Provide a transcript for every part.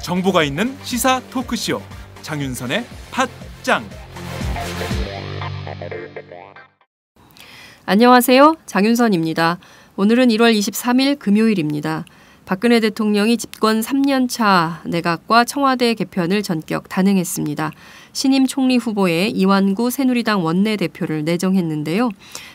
정보가 있는 시사 토크쇼 장윤선의 팟짱. 안녕하세요. 장윤선입니다. 오늘은 1월 23일 금요일입니다. 박근혜 대통령이 집권 3년차 내각과 청와대 개편을 전격 단행했습니다. 신임 총리 후보에 이완구 새누리당 원내대표를 내정했는데요.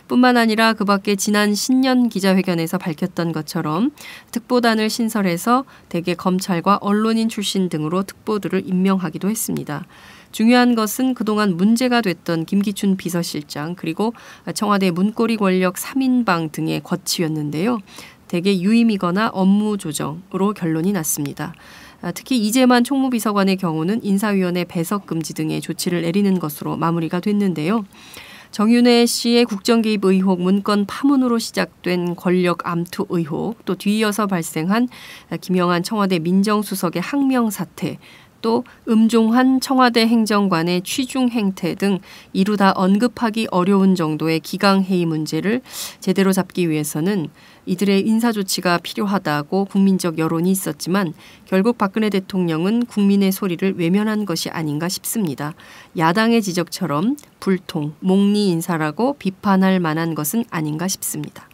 뿐만 아니라 그 밖에 지난 신년 기자회견에서 밝혔던 것처럼 특보단을 신설해서 대개 검찰과 언론인 출신 등으로 특보들을 임명하기도 했습니다. 중요한 것은 그동안 문제가 됐던 김기춘 비서실장 그리고 청와대 문고리 권력 3인방 등의 거취였는데요. 대개 유임이거나 업무 조정으로 결론이 났습니다. 특히 이재만 총무비서관의 경우는 인사위원회 배석 금지 등의 조치를 내리는 것으로 마무리가 됐는데요. 정윤회 씨의 국정개입 의혹 문건 파문으로 시작된 권력 암투 의혹, 또 뒤이어서 발생한 김영한 청와대 민정수석의 항명 사태, 또 음종한 청와대 행정관의 취중 행태 등 이루다 언급하기 어려운 정도의 기강회의 문제를 제대로 잡기 위해서는 이들의 인사조치가 필요하다고 국민적 여론이 있었지만 결국 박근혜 대통령은 국민의 소리를 외면한 것이 아닌가 싶습니다. 야당의 지적처럼 불통, 목리 인사라고 비판할 만한 것은 아닌가 싶습니다.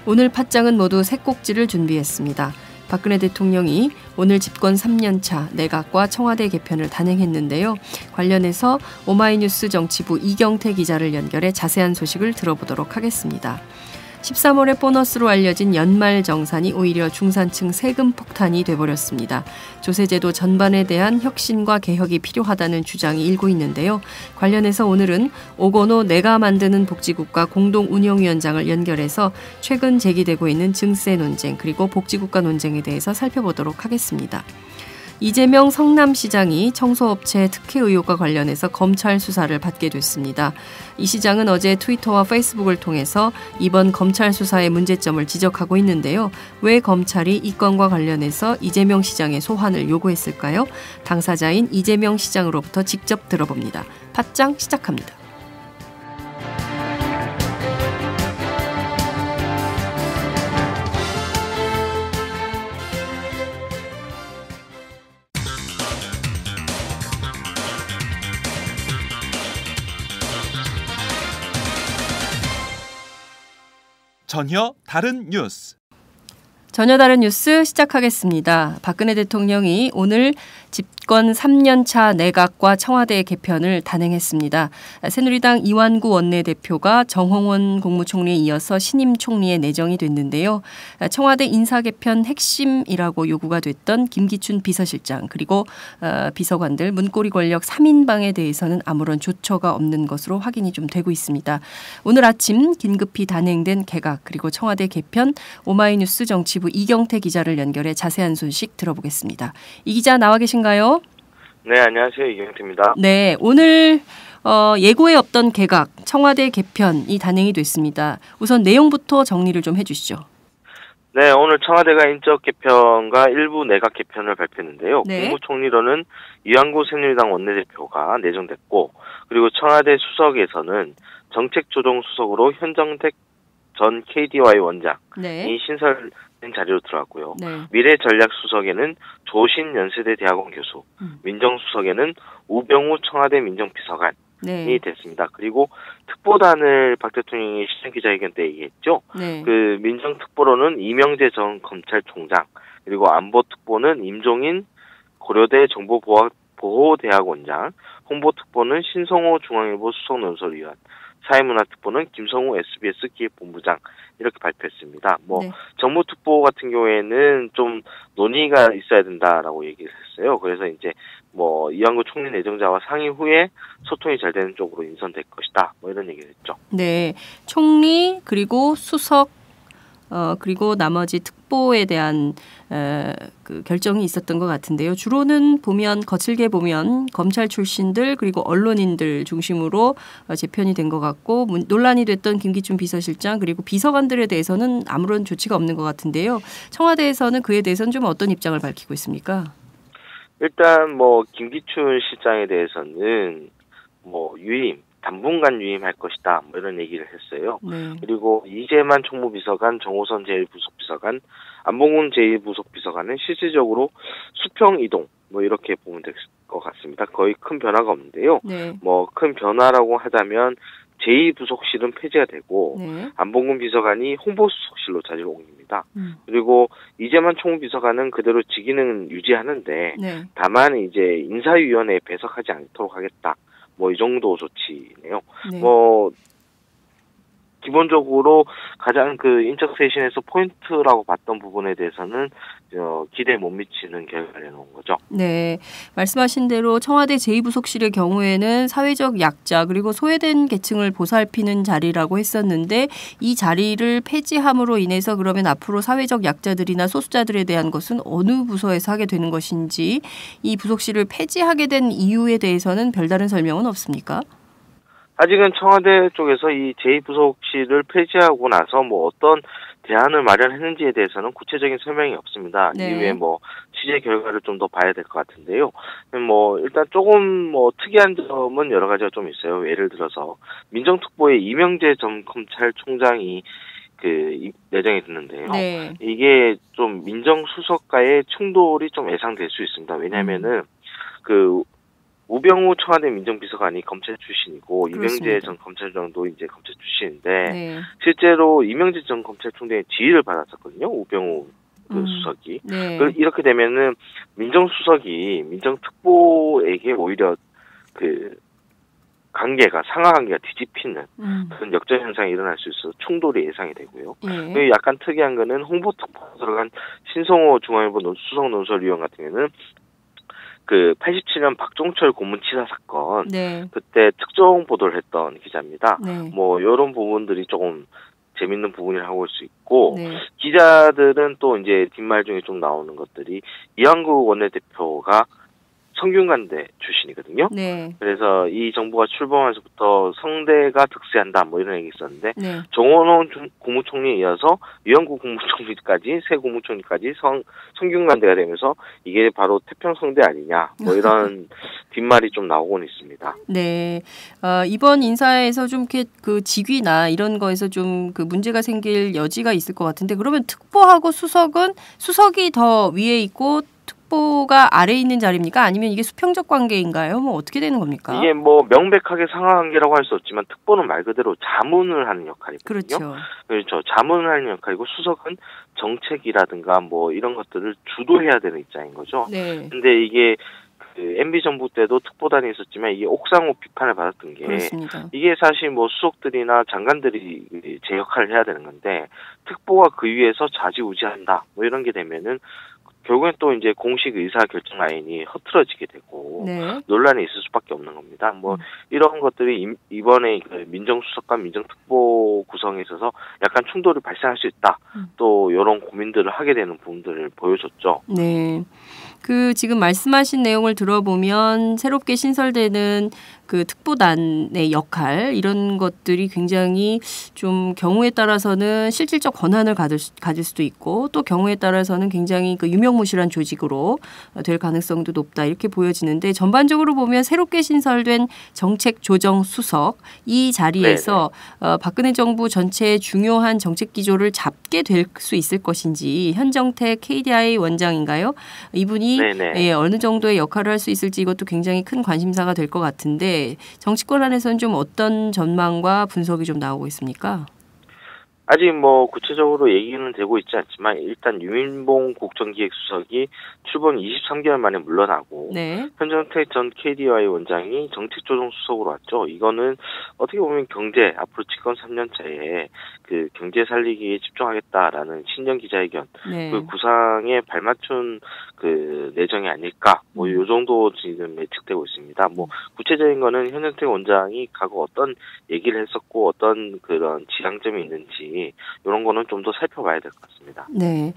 오늘 팟짱은 모두 세 꼭지를 준비했습니다. 박근혜 대통령이 오늘 집권 3년차 내각과 청와대 개편을 단행했는데요. 관련해서 오마이뉴스 정치부 이경태 기자를 연결해 자세한 소식을 들어보도록 하겠습니다. 13월에 보너스로 알려진 연말 정산이 오히려 중산층 세금 폭탄이 돼버렸습니다. 조세제도 전반에 대한 혁신과 개혁이 필요하다는 주장이 일고 있는데요. 관련해서 오늘은 오건호 내가 만드는 복지국가 공동운영위원장을 연결해서 최근 제기되고 있는 증세 논쟁 그리고 복지국가 논쟁에 대해서 살펴보도록 하겠습니다. 이재명 성남시장이 청소업체 특혜 의혹과 관련해서 검찰 수사를 받게 됐습니다. 이 시장은 어제 트위터와 페이스북을 통해서 이번 검찰 수사의 문제점을 지적하고 있는데요. 왜 검찰이 이 건과 관련해서 이재명 시장의 소환을 요구했을까요? 당사자인 이재명 시장으로부터 직접 들어봅니다. 팟짱 시작합니다. 전혀 다른 뉴스. 전혀 다른 뉴스 시작하겠습니다. 박근혜 대통령이 오늘 집권 3년차 내각과 청와대 개편을 단행했습니다. 새누리당 이완구 원내대표가 정홍원 국무총리에 이어서 신임 총리에 내정이 됐는데요. 청와대 인사 개편 핵심이라고 요구가 됐던 김기춘 비서실장 그리고 비서관들 문고리 권력 3인방에 대해서는 아무런 조처가 없는 것으로 확인이 좀 되고 있습니다. 오늘 아침 긴급히 단행된 개각 그리고 청와대 개편 오마이뉴스 정치부 이경태 기자를 연결해 자세한 소식 들어보겠습니다. 이 기자 나와 계신가요? 네, 안녕하세요. 이경태입니다. 네, 오늘 예고에 없던 개각, 청와대 개편이 단행이 됐습니다. 우선 내용부터 정리를 좀 해주시죠. 네, 오늘 청와대가 인적 개편과 일부 내각 개편을 발표했는데요. 네. 국무총리로는 이완구 새누리당 원내대표가 내정됐고, 그리고 청와대 수석에서는 정책조정수석으로 현정택 전 KDY 원장이 네. 신설된 자리로 들어갔고요. 네. 미래전략수석에는 조신 연세대 대학원 교수, 민정수석에는 우병우 청와대 민정비서관이 네. 됐습니다. 그리고 특보단을 박 대통령이 시정기자회견 때 얘기했죠. 네. 그 민정특보로는 이명재 전 검찰총장, 그리고 안보특보는 임종인 고려대 정보보호대학원장, 홍보특보는 신성호 중앙일보 수석논설위원, 사회문화특보는 김성우 SBS 기획본부장 이렇게 발표했습니다. 네. 정보특보 같은 경우에는 좀 논의가 있어야 된다라고 얘기를 했어요. 그래서 이제 이완구 총리 내정자와 상의 후에 소통이 잘 되는 쪽으로 인선될 것이다. 이런 얘기를 했죠. 네, 총리 그리고 수석 그리고 나머지 특보에 대한 그 결정이 있었던 것 같은데요. 주로는 보면 거칠게 보면 검찰 출신들 그리고 언론인들 중심으로 재편이 된 것 같고 논란이 됐던 김기춘 비서실장 그리고 비서관들에 대해서는 아무런 조치가 없는 것 같은데요. 청와대에서는 그에 대해서는 좀 어떤 입장을 밝히고 있습니까? 일단 뭐 김기춘 실장에 대해서는 뭐 당분간 유임할 것이다 뭐 이런 얘기를 했어요. 네. 그리고 이재만 총무비서관, 정호선 제1부속비서관, 안봉훈 제1부속비서관은 실질적으로 수평 이동 뭐 이렇게 보면 될 것 같습니다. 거의 큰 변화가 없는데요. 네. 뭐 큰 변화라고 하자면 제2부속실은 폐지가 되고 네. 안봉근 비서관이 홍보수석실로 자리를 옮깁니다. 그리고 이재만 총무비서관은 그대로 직위는 유지하는데 네. 다만 이제 인사위원회에 배석하지 않도록 하겠다. 뭐 이 정도 조치네요. 네. 뭐 기본적으로 가장 그 인적 쇄신에서 포인트라고 봤던 부분에 대해서는 기대에 못 미치는 결과를 내놓은 거죠. 네, 말씀하신 대로 청와대 제2부속실의 경우에는 사회적 약자 그리고 소외된 계층을 보살피는 자리라고 했었는데 이 자리를 폐지함으로 인해서 그러면 앞으로 사회적 약자들이나 소수자들에 대한 것은 어느 부서에서 하게 되는 것인지 이 부속실을 폐지하게 된 이유에 대해서는 별다른 설명은 없습니까? 아직은 청와대 쪽에서 이 제2부속실을 폐지하고 나서 뭐 어떤 대안을 마련했는지에 대해서는 구체적인 설명이 없습니다. 네. 이후에 뭐 취재 결과를 좀 더 봐야 될 것 같은데요. 뭐 일단 조금 뭐 특이한 점은 여러 가지가 좀 있어요. 예를 들어서 민정특보에 이명재 전 검찰총장이 내정이 됐는데요. 네. 이게 좀 민정수석과의 충돌이 좀 예상될 수 있습니다. 왜냐하면은 우병우 청와대 민정비서관이 검찰 출신이고 그렇습니다. 이명재 전 검찰총장도 이제 검찰 출신인데 네. 실제로 이명재 전 검찰총장의 지휘를 받았었거든요. 우병우 수석이. 네. 이렇게 되면은 민정수석이 민정특보에게 오히려 상하 관계가 뒤집히는 그런 역전 현상이 일어날 수 있어서 충돌이 예상이 되고요. 예. 약간 특이한 거는 홍보특보 들어간 신성호 중앙일보 수석 논설위원 같은 경우는 87년 박종철 고문치사 사건, 네. 그때 특종 보도를 했던 기자입니다. 네. 뭐 이런 부분들이 조금 재밌는 부분이라고 볼 수 있고, 네. 기자들은 또 이제 뒷말 중에 좀 나오는 것들이 이완구 원내대표가 성균관대 출신이거든요. 네. 그래서 이 정부가 출범하면서부터 성대가 득세한다 뭐 이런 얘기 있었는데 네. 정원홍 국무총리에 이어서 이완구 국무총리까지 새 국무총리까지 성균관대가 되면서 이게 바로 태평성대 아니냐 뭐 이런 뒷말이 좀 나오곤 있습니다. 네. 이번 인사에서 좀 이렇게 직위나 이런 거에서 좀 문제가 생길 여지가 있을 것 같은데 그러면 특보하고 수석이 더 위에 있고 특보가 아래에 있는 자리입니까? 아니면 이게 수평적 관계인가요? 뭐 어떻게 되는 겁니까? 이게 뭐 명백하게 상하 관계라고 할 수 없지만 특보는 말 그대로 자문을 하는 역할이거든요. 그렇죠. 자문을 하는 역할이고 수석은 정책이라든가 뭐 이런 것들을 주도해야 되는 입장인 거죠. 네. 근데 이게 MB 정부 때도 특보단이 있었지만 이게 옥상호 비판을 받았던 게 그렇습니다. 이게 사실 뭐 수석들이나 장관들이 제 역할을 해야 되는 건데 특보가 그 위에서 좌지우지한다 뭐 이런 게 되면은 결국엔 또 이제 공식 의사 결정 라인이 흐트러지게 되고 네. 논란이 있을 수밖에 없는 겁니다. 뭐 이런 것들이 이번에 민정수석과 민정특보 구성에 있어서 약간 충돌이 발생할 수 있다. 또 이런 고민들을 하게 되는 부분들을 보여줬죠. 네. 지금 말씀하신 내용을 들어보면 새롭게 신설되는 특보단의 역할 이런 것들이 굉장히 좀 경우에 따라서는 실질적 권한을 가질 수도 있고 또 경우에 따라서는 굉장히 유명무실한 조직으로 될 가능성도 높다 이렇게 보여지는데 전반적으로 보면 새롭게 신설된 정책조정수석 이 자리에서 박근혜 정부 전체의 중요한 정책 기조를 잡게 될 수 있을 것인지 현정택 KDI 원장인가요? 이분이 어느 정도의 역할을 할 수 있을지 이것도 굉장히 큰 관심사가 될 것 같은데 정치권 안에서는 좀 어떤 전망과 분석이 좀 나오고 있습니까? 아직 뭐 구체적으로 얘기는 되고 있지 않지만 일단 유인봉 국정기획수석이 출범 23개월 만에 물러나고 현정택 전 KDI 원장이 정책조정수석으로 왔죠. 이거는 어떻게 보면 앞으로 집권 3년 차에 경제 살리기에 집중하겠다라는 신년 기자회견 그 구상에 발맞춘 그 내정이 아닐까 뭐 요 정도 지금 예측되고 있습니다. 뭐 구체적인 거는 현현택 원장이 과거 어떤 얘기를 했었고 어떤 그런 지향점이 있는지 이런 거는 좀 더 살펴봐야 될 것 같습니다. 네,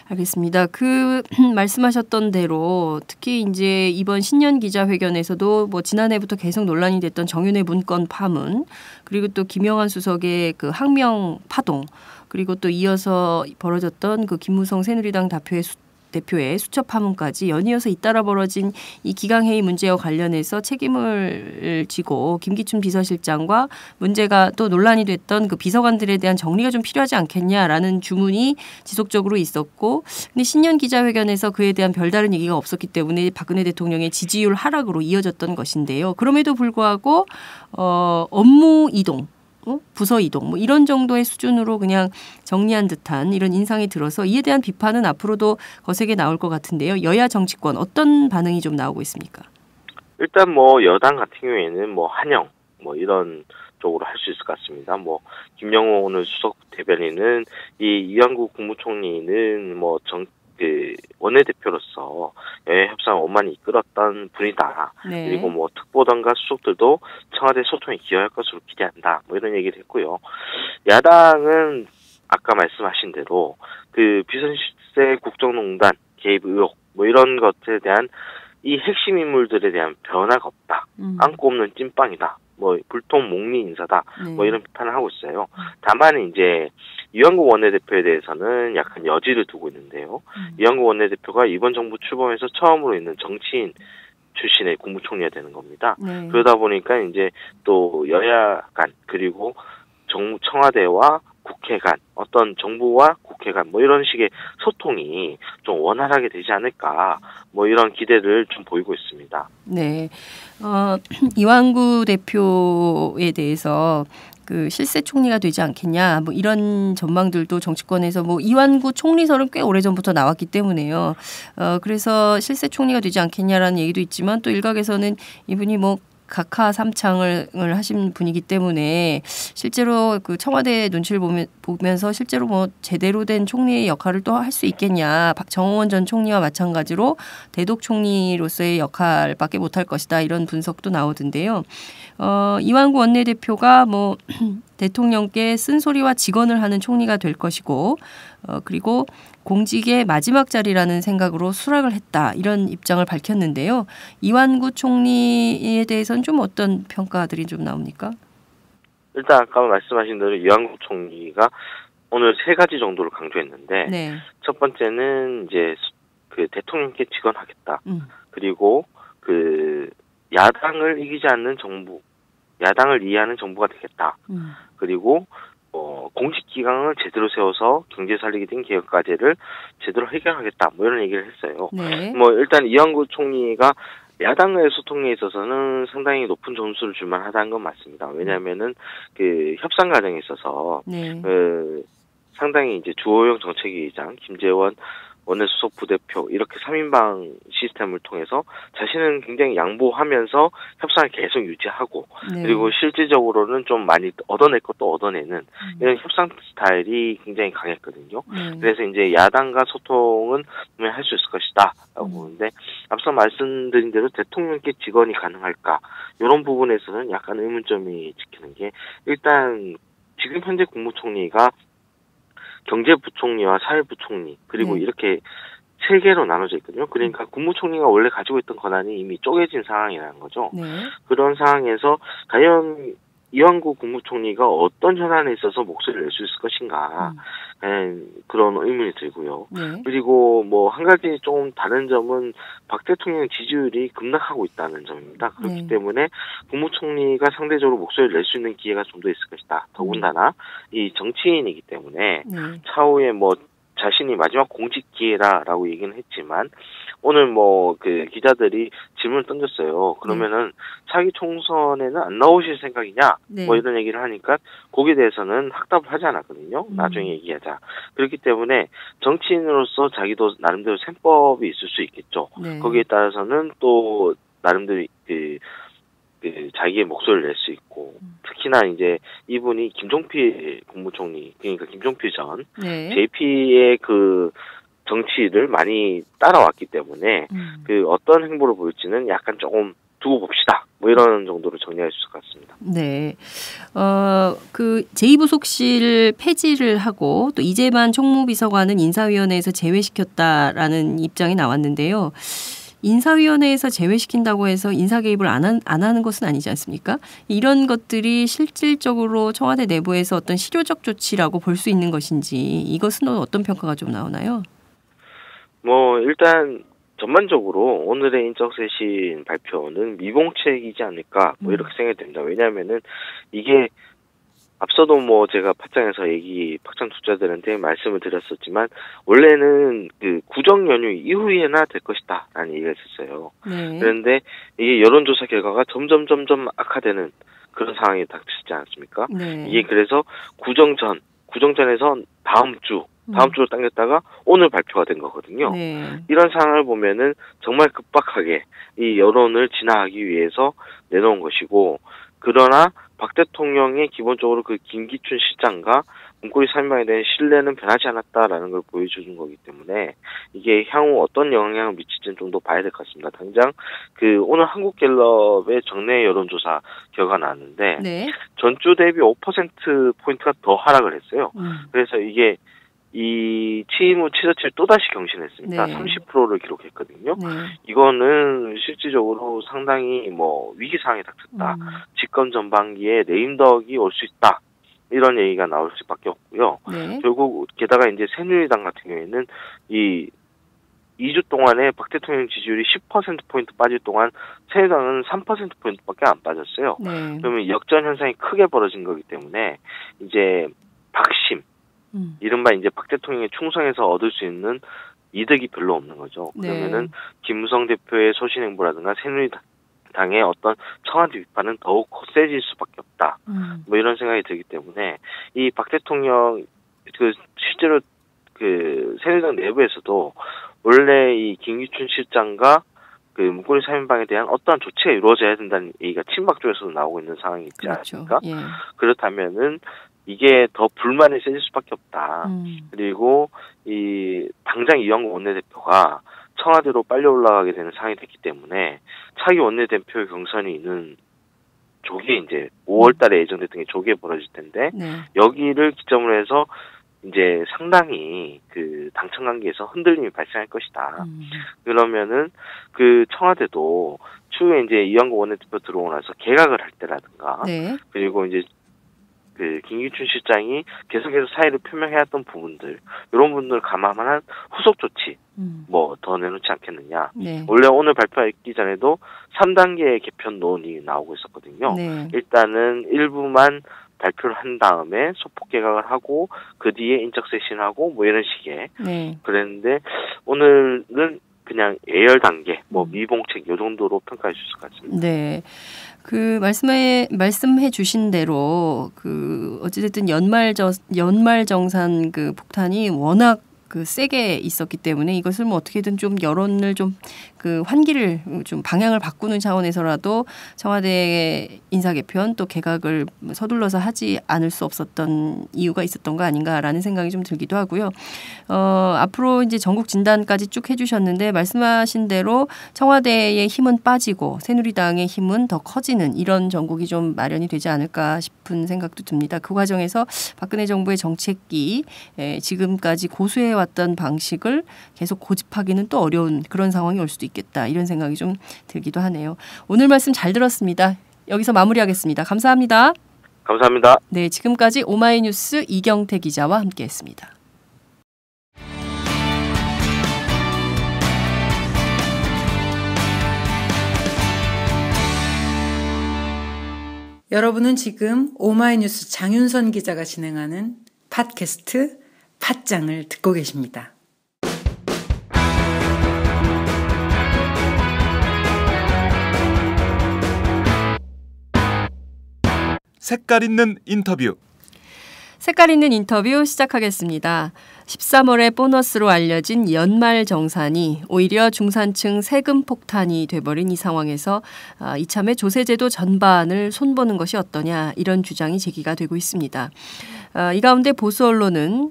알겠습니다. 그 말씀하셨던 대로 특히 이제 이번 신년 기자회견에서도 뭐 지난해부터 계속 논란이 됐던 정윤회 문건 파문, 그리고 또 김영한 수석의 그 항명 파동, 그리고 또 이어서 벌어졌던 그 김무성 새누리당 대표의 수첩 파문까지 연이어서 잇따라 벌어진 이 기강회의 문제와 관련해서 책임을 지고 김기춘 비서실장과 문제가 또 논란이 됐던 그 비서관들에 대한 정리가 좀 필요하지 않겠냐라는 주문이 지속적으로 있었고, 근데 신년 기자회견에서 그에 대한 별다른 얘기가 없었기 때문에 박근혜 대통령의 지지율 하락으로 이어졌던 것인데요. 그럼에도 불구하고 업무 이동, 부서 이동 뭐 이런 정도의 수준으로 그냥 정리한 듯한 이런 인상이 들어서 이에 대한 비판은 앞으로도 거세게 나올 것 같은데요. 여야 정치권 어떤 반응이 좀 나오고 있습니까? 일단 뭐 여당 같은 경우에는 뭐 한영 뭐 이런 쪽으로 할 수 있을 것 같습니다. 뭐 김영호 오늘 수석 대변인은 이 이완구 국무총리는 뭐 원내대표로서 여야 협상을 원만히 이끌었던 분이다. 네. 그리고 뭐 특보단과 수석들도 청와대 소통에 기여할 것으로 기대한다. 뭐 이런 얘기를 했고요. 야당은 아까 말씀하신 대로 그 비선실세 국정농단 개입 의혹 뭐 이런 것에 대한 이 핵심 인물들에 대한 변화가 없다. 안고 없는 찐빵이다. 뭐 불통 목리 인사다. 뭐 이런 비판을 하고 있어요. 다만 이제 이완구 원내대표에 대해서는 약간 여지를 두고 있는데요. 이완구 원내대표가 이번 정부 출범해서 처음으로 있는 정치인 출신의 국무총리가 되는 겁니다. 그러다 보니까 이제 또 여야 간 그리고 청와대와 국회 간 어떤 정부와 국회 간 뭐 이런 식의 소통이 좀 원활하게 되지 않을까 뭐 이런 기대를 좀 보이고 있습니다. 네, 이완구 대표에 대해서 그 실세 총리가 되지 않겠냐 뭐 이런 전망들도 정치권에서 뭐 이완구 총리설은 꽤 오래전부터 나왔기 때문에요. 그래서 실세 총리가 되지 않겠냐라는 얘기도 있지만 또 일각에서는 이분이 뭐 각하 삼창을 하신 분이기 때문에 실제로 그 청와대 눈치를 보면서 실제로 뭐 제대로 된 총리의 역할을 또 할 수 있겠냐. 정홍원 전 총리와 마찬가지로 대독 총리로서의 역할밖에 못할 것이다. 이런 분석도 나오던데요. 이완구 원내대표가 뭐 대통령께 쓴소리와 직언을 하는 총리가 될 것이고 그리고 공직의 마지막 자리라는 생각으로 수락을 했다. 이런 입장을 밝혔는데요. 이완구 총리에 대해서는 좀 어떤 평가들이 좀 나옵니까? 일단 아까 말씀하신 대로 이완구 총리가 오늘 3가지 정도를 강조했는데 네. 첫 번째는 이제 그 대통령께 직언하겠다. 그리고 그 야당을 이기지 않는 정부, 야당을 이해하는 정부가 되겠다. 그리고 공직 기강을 제대로 세워서 경제 살리기 등 개혁 과제를 제대로 해결하겠다. 뭐 이런 얘기를 했어요. 네. 뭐 일단 이완구 총리가 야당과의 소통에 있어서는 상당히 높은 점수를 줄 만하다는 건 맞습니다. 왜냐하면은 그 협상 과정에 있어서 상당히 이제 주호영 정책위의장, 김재원 원내수석 부대표 이렇게 3인방 시스템을 통해서 자신은 굉장히 양보하면서 협상을 계속 유지하고 그리고 실질적으로는 좀 많이 얻어냈고 또 얻어내는 이런 협상 스타일이 굉장히 강했거든요. 그래서 이제 야당과 소통은 분명히 할 수 있을 것이다 라고 보는데 앞서 말씀드린 대로 대통령께 직언이 가능할까 이런 부분에서는 약간 의문점이 찍히는 게 일단 지금 현재 국무총리가 경제부총리와 사회부총리 그리고 이렇게 3개로 나눠져 있거든요. 그러니까 국무총리가 원래 가지고 있던 권한이 이미 쪼개진 상황이라는 거죠. 그런 상황에서 과연 이완구 국무총리가 어떤 현안에 있어서 목소리를 낼 수 있을 것인가 그런 의문이 들고요. 그리고 뭐 한 가지 좀 다른 점은 박 대통령 지지율이 급락하고 있다는 점입니다. 그렇기 때문에 국무총리가 상대적으로 목소리를 낼 수 있는 기회가 좀 더 있을 것이다. 더군다나 이 정치인이기 때문에 차후에 뭐 자신이 마지막 공직 기회다라고 얘기는 했지만 오늘 뭐 그 기자들이 질문을 던졌어요. 그러면은 차기 총선에는 안 나오실 생각이냐? 뭐 이런 얘기를 하니까 거기에 대해서는 확답을 하지 않았거든요. 나중에 얘기하자. 그렇기 때문에 정치인으로서 자기도 나름대로 셈법이 있을 수 있겠죠. 거기에 따라서는 또 나름대로 그 자기의 목소리를 낼 수 있고 특히나 이제 이분이 김종필 국무총리 그러니까 김종필 전 JP의 그 정치를 많이 따라왔기 때문에 그 어떤 행보를 보일지는 약간 조금 두고 봅시다. 뭐 이런 정도로 정리할 수 있을 것 같습니다. 네. 그 제2부속실 폐지를 하고 또 이재만 총무비서관은 인사위원회에서 제외시켰다라는 입장이 나왔는데요. 인사위원회에서 제외시킨다고 해서 인사 개입을 안 하는 것은 아니지 않습니까? 이런 것들이 실질적으로 청와대 내부에서 어떤 실효적 조치라고 볼 수 있는 것인지 이것은 어떤 평가가 좀 나오나요? 뭐 일단 전반적으로 오늘의 인적쇄신 발표는 미봉책이지 않을까 뭐 이렇게 생각이 됩니다. 왜냐하면은 이게 앞서도 뭐 제가 팟짱에서 팟짱 투자들한테 말씀을 드렸었지만 원래는 그 구정 연휴 이후에나 될 것이다라는 얘기가 있었어요. 네. 그런데 이게 여론조사 결과가 점점 악화되는 그런 상황이 닥치지 않았습니까? 네. 이게 그래서 구정전에서 다음 주로 당겼다가 오늘 발표가 된 거거든요. 네. 이런 상황을 보면은 정말 급박하게 이 여론을 진화하기 위해서 내놓은 것이고, 그러나 박 대통령의 기본적으로 그 김기춘 실장과 문고리 3인방에 대한 신뢰는 변하지 않았다라는 걸 보여주는 거기 때문에 이게 향후 어떤 영향을 미칠지는 좀 더 봐야 될 것 같습니다. 당장 그 오늘 한국갤럽의 정례 여론조사 결과 나왔는데 네. 전주 대비 5%포인트가 더 하락을 했어요. 그래서 이게 이 취임 후 최저치를 또다시 경신했습니다. 네. 30%를 기록했거든요. 네. 이거는 실질적으로 상당히 뭐 위기 상황에 닥쳤다. 집권 전반기에 레임덕이 올 수 있다. 이런 얘기가 나올 수밖에 없고요. 네. 결국 게다가 이제 새누리당 같은 경우에는 이 2주 동안에 박 대통령 지지율이 10%포인트 빠질 동안 새누리당은 3%포인트밖에 안 빠졌어요. 네. 그러면 역전 현상이 크게 벌어진 거기 때문에 이제 박심 이른바 이제 박 대통령의 충성에서 얻을 수 있는 이득이 별로 없는 거죠. 그러면은 김무성 대표의 소신 행보라든가 새누리당의 어떤 청와대 비판은 더욱 거세질 수밖에 없다. 뭐 이런 생각이 들기 때문에 이 박 대통령 그 실제로 그 새누리당 내부에서도 원래 이 김기춘 실장과 그 문고리 3인방에 대한 어떠한 조치가 이루어져야 된다는 얘기가 친박 쪽에서도 나오고 있는 상황이 있지 않습니까? 예. 그렇다면은 이게 더 불만이 세질 수밖에 없다. 그리고 이 당장 이완구 원내대표가 청와대로 빨리 올라가게 되는 상황이 됐기 때문에 차기 원내대표 경선이 있는 조기에 이제 5월달에 예정됐던 게 조기에 벌어질 텐데 여기를 기점으로 해서 이제 상당히 그 당청 관계에서 흔들림이 발생할 것이다. 그러면은 그 청와대도 추후에 이제 이완구 원내대표 들어오고 나서 개각을 할 때라든가 그리고 이제 그 김기춘 실장이 계속해서 사의를 표명해왔던 부분들 이런 부분들을 감안한 후속 조치 뭐 더 내놓지 않겠느냐. 원래 오늘 발표하기 전에도 3단계 개편 논의 나오고 있었거든요. 일단은 일부만 발표를 한 다음에 소폭 개각을 하고 그 뒤에 인적쇄신하고 뭐 이런 식의 그랬는데 오늘은 그냥 예열 단계, 뭐 미봉책 요 정도로 평가할 수 있을 것 같습니다. 네. 그 말씀해 주신 대로 그 어찌됐든 연말정산 그 폭탄이 워낙 그 세게 있었기 때문에 이것을 뭐 어떻게든 좀 여론을 좀 그 환기를 좀 방향을 바꾸는 차원에서라도 청와대의 인사 개편 또 개각을 서둘러서 하지 않을 수 없었던 이유가 있었던 거 아닌가라는 생각이 좀 들기도 하고요. 앞으로 이제 전국 진단까지 쭉 해주셨는데 말씀하신 대로 청와대의 힘은 빠지고 새누리당의 힘은 더 커지는 이런 전국이 좀 마련이 되지 않을까 싶은 생각도 듭니다. 그 과정에서 박근혜 정부의 정책이 지금까지 고수해왔던 방식을 계속 고집하기는 또 어려운 그런 상황이 올 수도 있겠다. 이런 생각이 좀 들기도 하네요. 오늘 말씀 잘 들었습니다. 여기서 마무리하겠습니다. 감사합니다. 감사합니다. 네, 지금까지 오마이뉴스 이경태 기자와 함께했습니다. 여러분은 지금 오마이뉴스 장윤선 기자가 진행하는 팟캐스트 팟짱을 듣고 계십니다. 색깔 있는 인터뷰. 색깔 있는 인터뷰 시작하겠습니다. 13월에 보너스로 알려진 연말정산이 오히려 중산층 세금 폭탄이 돼버린 이 상황에서 이참에 조세제도 전반을 손보는 것이 어떠냐 이런 주장이 제기가 되고 있습니다. 이 가운데 보수 언론은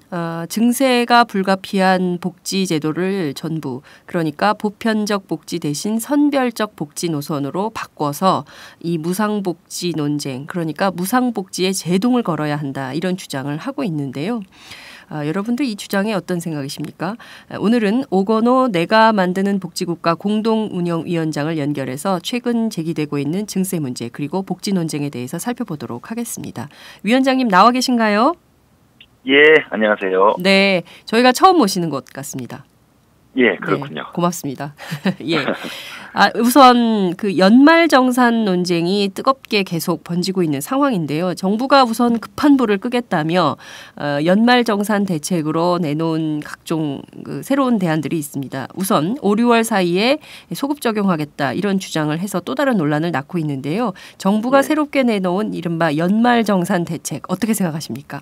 증세가 불가피한 복지 제도를 전부 그러니까 보편적 복지 대신 선별적 복지 노선으로 바꿔서 이 무상복지 논쟁 그러니까 무상복지에 제동을 걸어야 한다 이런 주장을 하고 있는데요. 여러분들 이 주장에 어떤 생각이십니까? 오늘은 오건호 내가 만드는 복지국가 공동운영위원장을 연결해서 최근 제기되고 있는 증세 문제 그리고 복지 논쟁에 대해서 살펴보도록 하겠습니다. 위원장님 나와 계신가요? 예, 안녕하세요. 네, 저희가 처음 모시는 것 같습니다. 예, 그렇군요. 네, 고맙습니다. 예. 우선 그 연말정산 논쟁이 뜨겁게 계속 번지고 있는 상황인데요. 정부가 우선 급한 불을 끄겠다며 연말정산 대책으로 내놓은 각종 그 새로운 대안들이 있습니다. 우선 5, 6월 사이에 소급 적용하겠다 이런 주장을 해서 또 다른 논란을 낳고 있는데요. 정부가 새롭게 내놓은 이른바 연말정산 대책 어떻게 생각하십니까?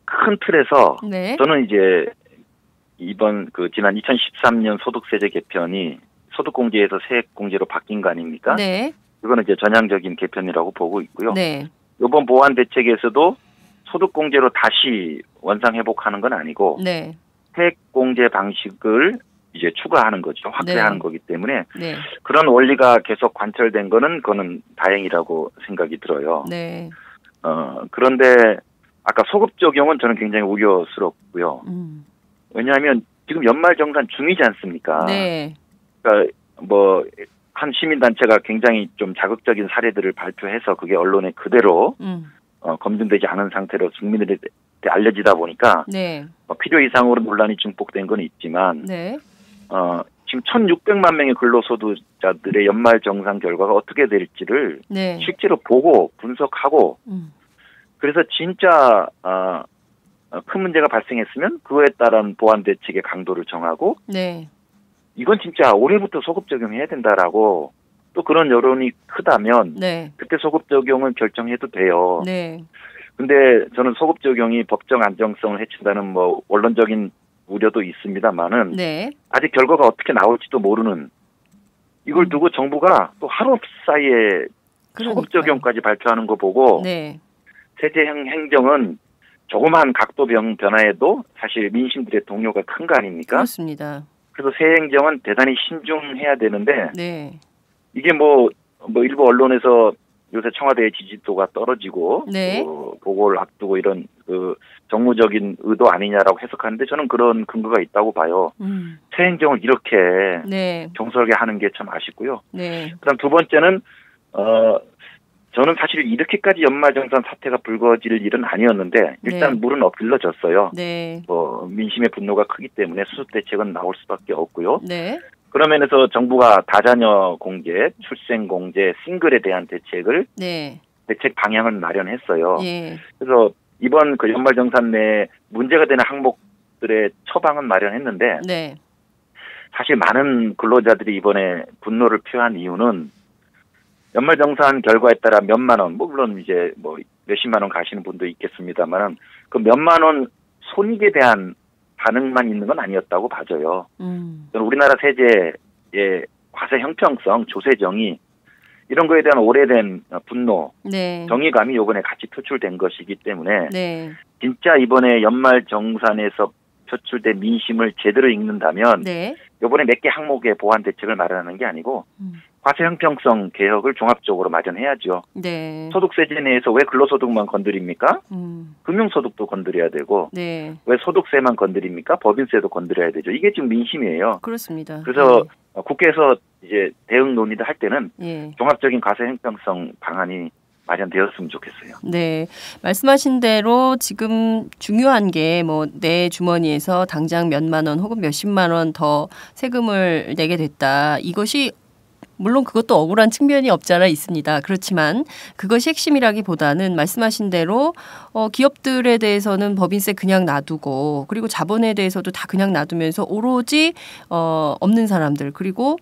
큰 틀에서 네. 저는 이제 이번 지난 2013년 소득세제 개편이 소득공제에서 세액공제로 바뀐 거 아닙니까? 네. 이거는 이제 전향적인 개편이라고 보고 있고요. 네. 이번 보완 대책에서도 소득공제로 다시 원상회복하는 건 아니고 네. 세액공제 방식을 이제 추가하는 거죠. 확대하는 거기 때문에 네. 그런 원리가 계속 관철된 거는 그거는 다행이라고 생각이 들어요. 네. 그런데 아까 소급 적용은 저는 굉장히 우려스럽고요. 왜냐하면 지금 연말정산 중이지 않습니까? 네. 그러니까 한 시민단체가 굉장히 좀 자극적인 사례들을 발표해서 그게 언론에 그대로 검증되지 않은 상태로 국민들한테 알려지다 보니까 네. 필요 이상으로 논란이 증폭된 건 있지만 네. 지금 1,600만 명의 근로소득자들의 연말정산 결과가 어떻게 될지를 네. 실제로 보고 분석하고 그래서 진짜 큰 문제가 발생했으면 그거에 따른 보완 대책의 강도를 정하고 네. 이건 진짜 올해부터 소급 적용해야 된다라고 또 그런 여론이 크다면 네. 그때 소급 적용을 결정해도 돼요. 네. 근데 저는 소급 적용이 법정 안정성을 해친다는 원론적인 우려도 있습니다만은 네. 아직 결과가 어떻게 나올지도 모르는 이걸 두고 정부가 또 하루 사이에 소급 적용까지 발표하는 거 보고 네. 세제 행정은 조그만 각도 변화에도 사실 민심들의 동요가 큰 거 아닙니까? 그렇습니다. 그래서 세 행정은 대단히 신중해야 되는데 네. 이게 일부 언론에서 요새 청와대의 지지도가 떨어지고 네. 보고를 앞두고 이런 정무적인 의도 아니냐라고 해석하는데 저는 그런 근거가 있다고 봐요. 새 행정을 이렇게 네. 경솔하게 하는 게 참 아쉽고요. 네. 그다음 두 번째는 저는 사실 이렇게까지 연말정산 사태가 불거질 일은 아니었는데 일단 네. 물은 엎질러졌어요. 네. 민심의 분노가 크기 때문에 수습 대책은 나올 수밖에 없고요. 네. 그런 면에서 정부가 다자녀 공제, 출생 공제, 싱글에 대한 대책을 네. 대책 방향을 마련했어요. 예. 그래서 이번 연말정산 내에 문제가 되는 항목들의 처방은 마련했는데 네. 사실 많은 근로자들이 이번에 분노를 표한 이유는 연말정산 결과에 따라 몇만 원, 물론 이제 몇십만 원 가시는 분도 있겠습니다만은 그 몇만 원 손익에 대한 반응만 있는 건 아니었다고 봐져요. 저는 우리나라 세제의 과세 형평성, 조세 정의 이런 거에 대한 오래된 분노, 네. 정의감이 이번에 같이 표출된 것이기 때문에 네. 진짜 이번에 연말정산에서 표출된 민심을 제대로 읽는다면 네. 이번에 몇 개 항목의 보완 대책을 마련하는 게 아니고 과세 형평성 개혁을 종합적으로 마련해야죠. 네. 소득세제 내에서 왜 근로소득만 건드립니까? 금융소득도 건드려야 되고 네. 왜 소득세만 건드립니까? 법인세도 건드려야 되죠. 이게 지금 민심이에요. 그렇습니다. 그래서 국회에서 이제 대응 논의를 할 때는 예. 종합적인 과세 형평성 방안이 마련되었으면 좋겠어요. 네, 말씀하신 대로 지금 중요한 게 내 주머니에서 당장 몇만 원 혹은 몇십만 원 더 세금을 내게 됐다. 이것이 물론 그것도 억울한 측면이 없지 않아 있습니다. 그렇지만 그것이 핵심이라기보다는 말씀하신 대로 기업들에 대해서는 법인세 그냥 놔두고 그리고 자본에 대해서도 다 그냥 놔두면서 오로지 없는 사람들 그리고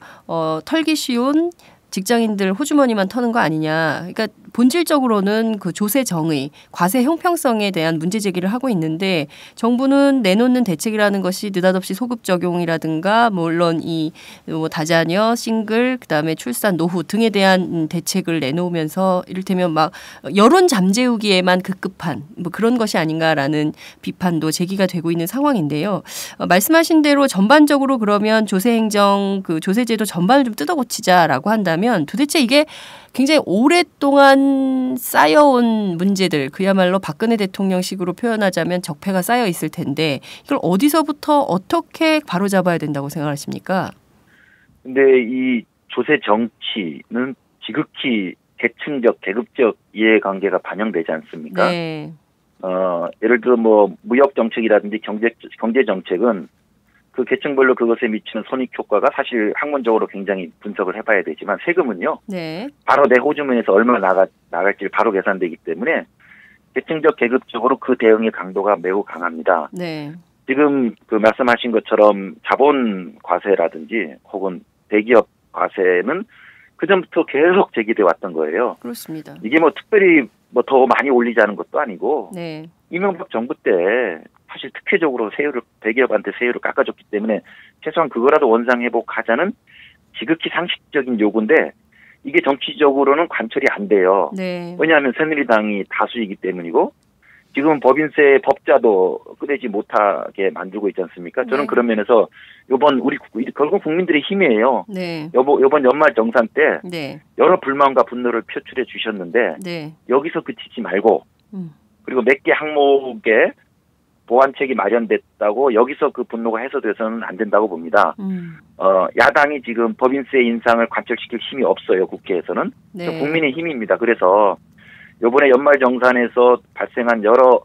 털기 쉬운 직장인들 호주머니만 터는 거 아니냐. 그러니까 본질적으로는 그 조세 정의, 과세 형평성에 대한 문제 제기를 하고 있는데 정부는 내놓는 대책이라는 것이 느닷없이 소급 적용이라든가 물론 이 뭐 다자녀, 싱글, 그다음에 출산, 노후 등에 대한 대책을 내놓으면서 이를테면 막 여론 잠재우기에만 급급한 뭐 그런 것이 아닌가라는 비판도 제기가 되고 있는 상황인데요. 말씀하신 대로 전반적으로 그러면 조세행정 그 조세제도 전반을 좀 뜯어고치자라고 한다면 도대체 이게 굉장히 오랫동안 쌓여온 문제들, 그야말로 박근혜 대통령식으로 표현하자면 적폐가 쌓여 있을 텐데 이걸 어디서부터 어떻게 바로잡아야 된다고 생각하십니까? 근데 이 조세 정치는 지극히 계층적, 계급적 이해관계가 반영되지 않습니까? 네. 예를 들어 뭐 무역 정책이라든지 경제 정책은 그 계층별로 그것에 미치는 손익 효과가 사실 학문적으로 굉장히 분석을 해봐야 되지만 세금은요. 네. 바로 내 호주머니에서 얼마 나갈지 바로 계산되기 때문에 계층적 계급적으로 그 대응의 강도가 매우 강합니다. 네. 지금 그 말씀하신 것처럼 자본 과세라든지 혹은 대기업 과세는 그전부터 계속 제기돼 왔던 거예요. 그렇습니다. 이게 뭐 특별히 뭐 더 많이 올리자는 것도 아니고 네. 이명박 정부 때 사실 특혜적으로 대기업한테 세율을 깎아줬기 때문에 최소한 그거라도 원상회복하자는 지극히 상식적인 요구인데 이게 정치적으로는 관철이 안 돼요. 네. 왜냐하면 새누리당이 다수이기 때문이고 지금 법인세 법자도 끄내지 못하게 만들고 있지 않습니까? 저는 네. 그런 면에서 이번 결국 국민들의 힘이에요. 네. 이번 연말 정산 때 네. 여러 불만과 분노를 표출해 주셨는데 네. 여기서 그치지 말고 그리고 몇 개 항목에 보완책이 마련됐다고 여기서 그 분노가 해소돼서는 안 된다고 봅니다. 야당이 지금 법인세 인상을 관철시킬 힘이 없어요. 국회에서는. 네. 국민의 힘입니다. 그래서 이번에 연말정산에서 발생한 여러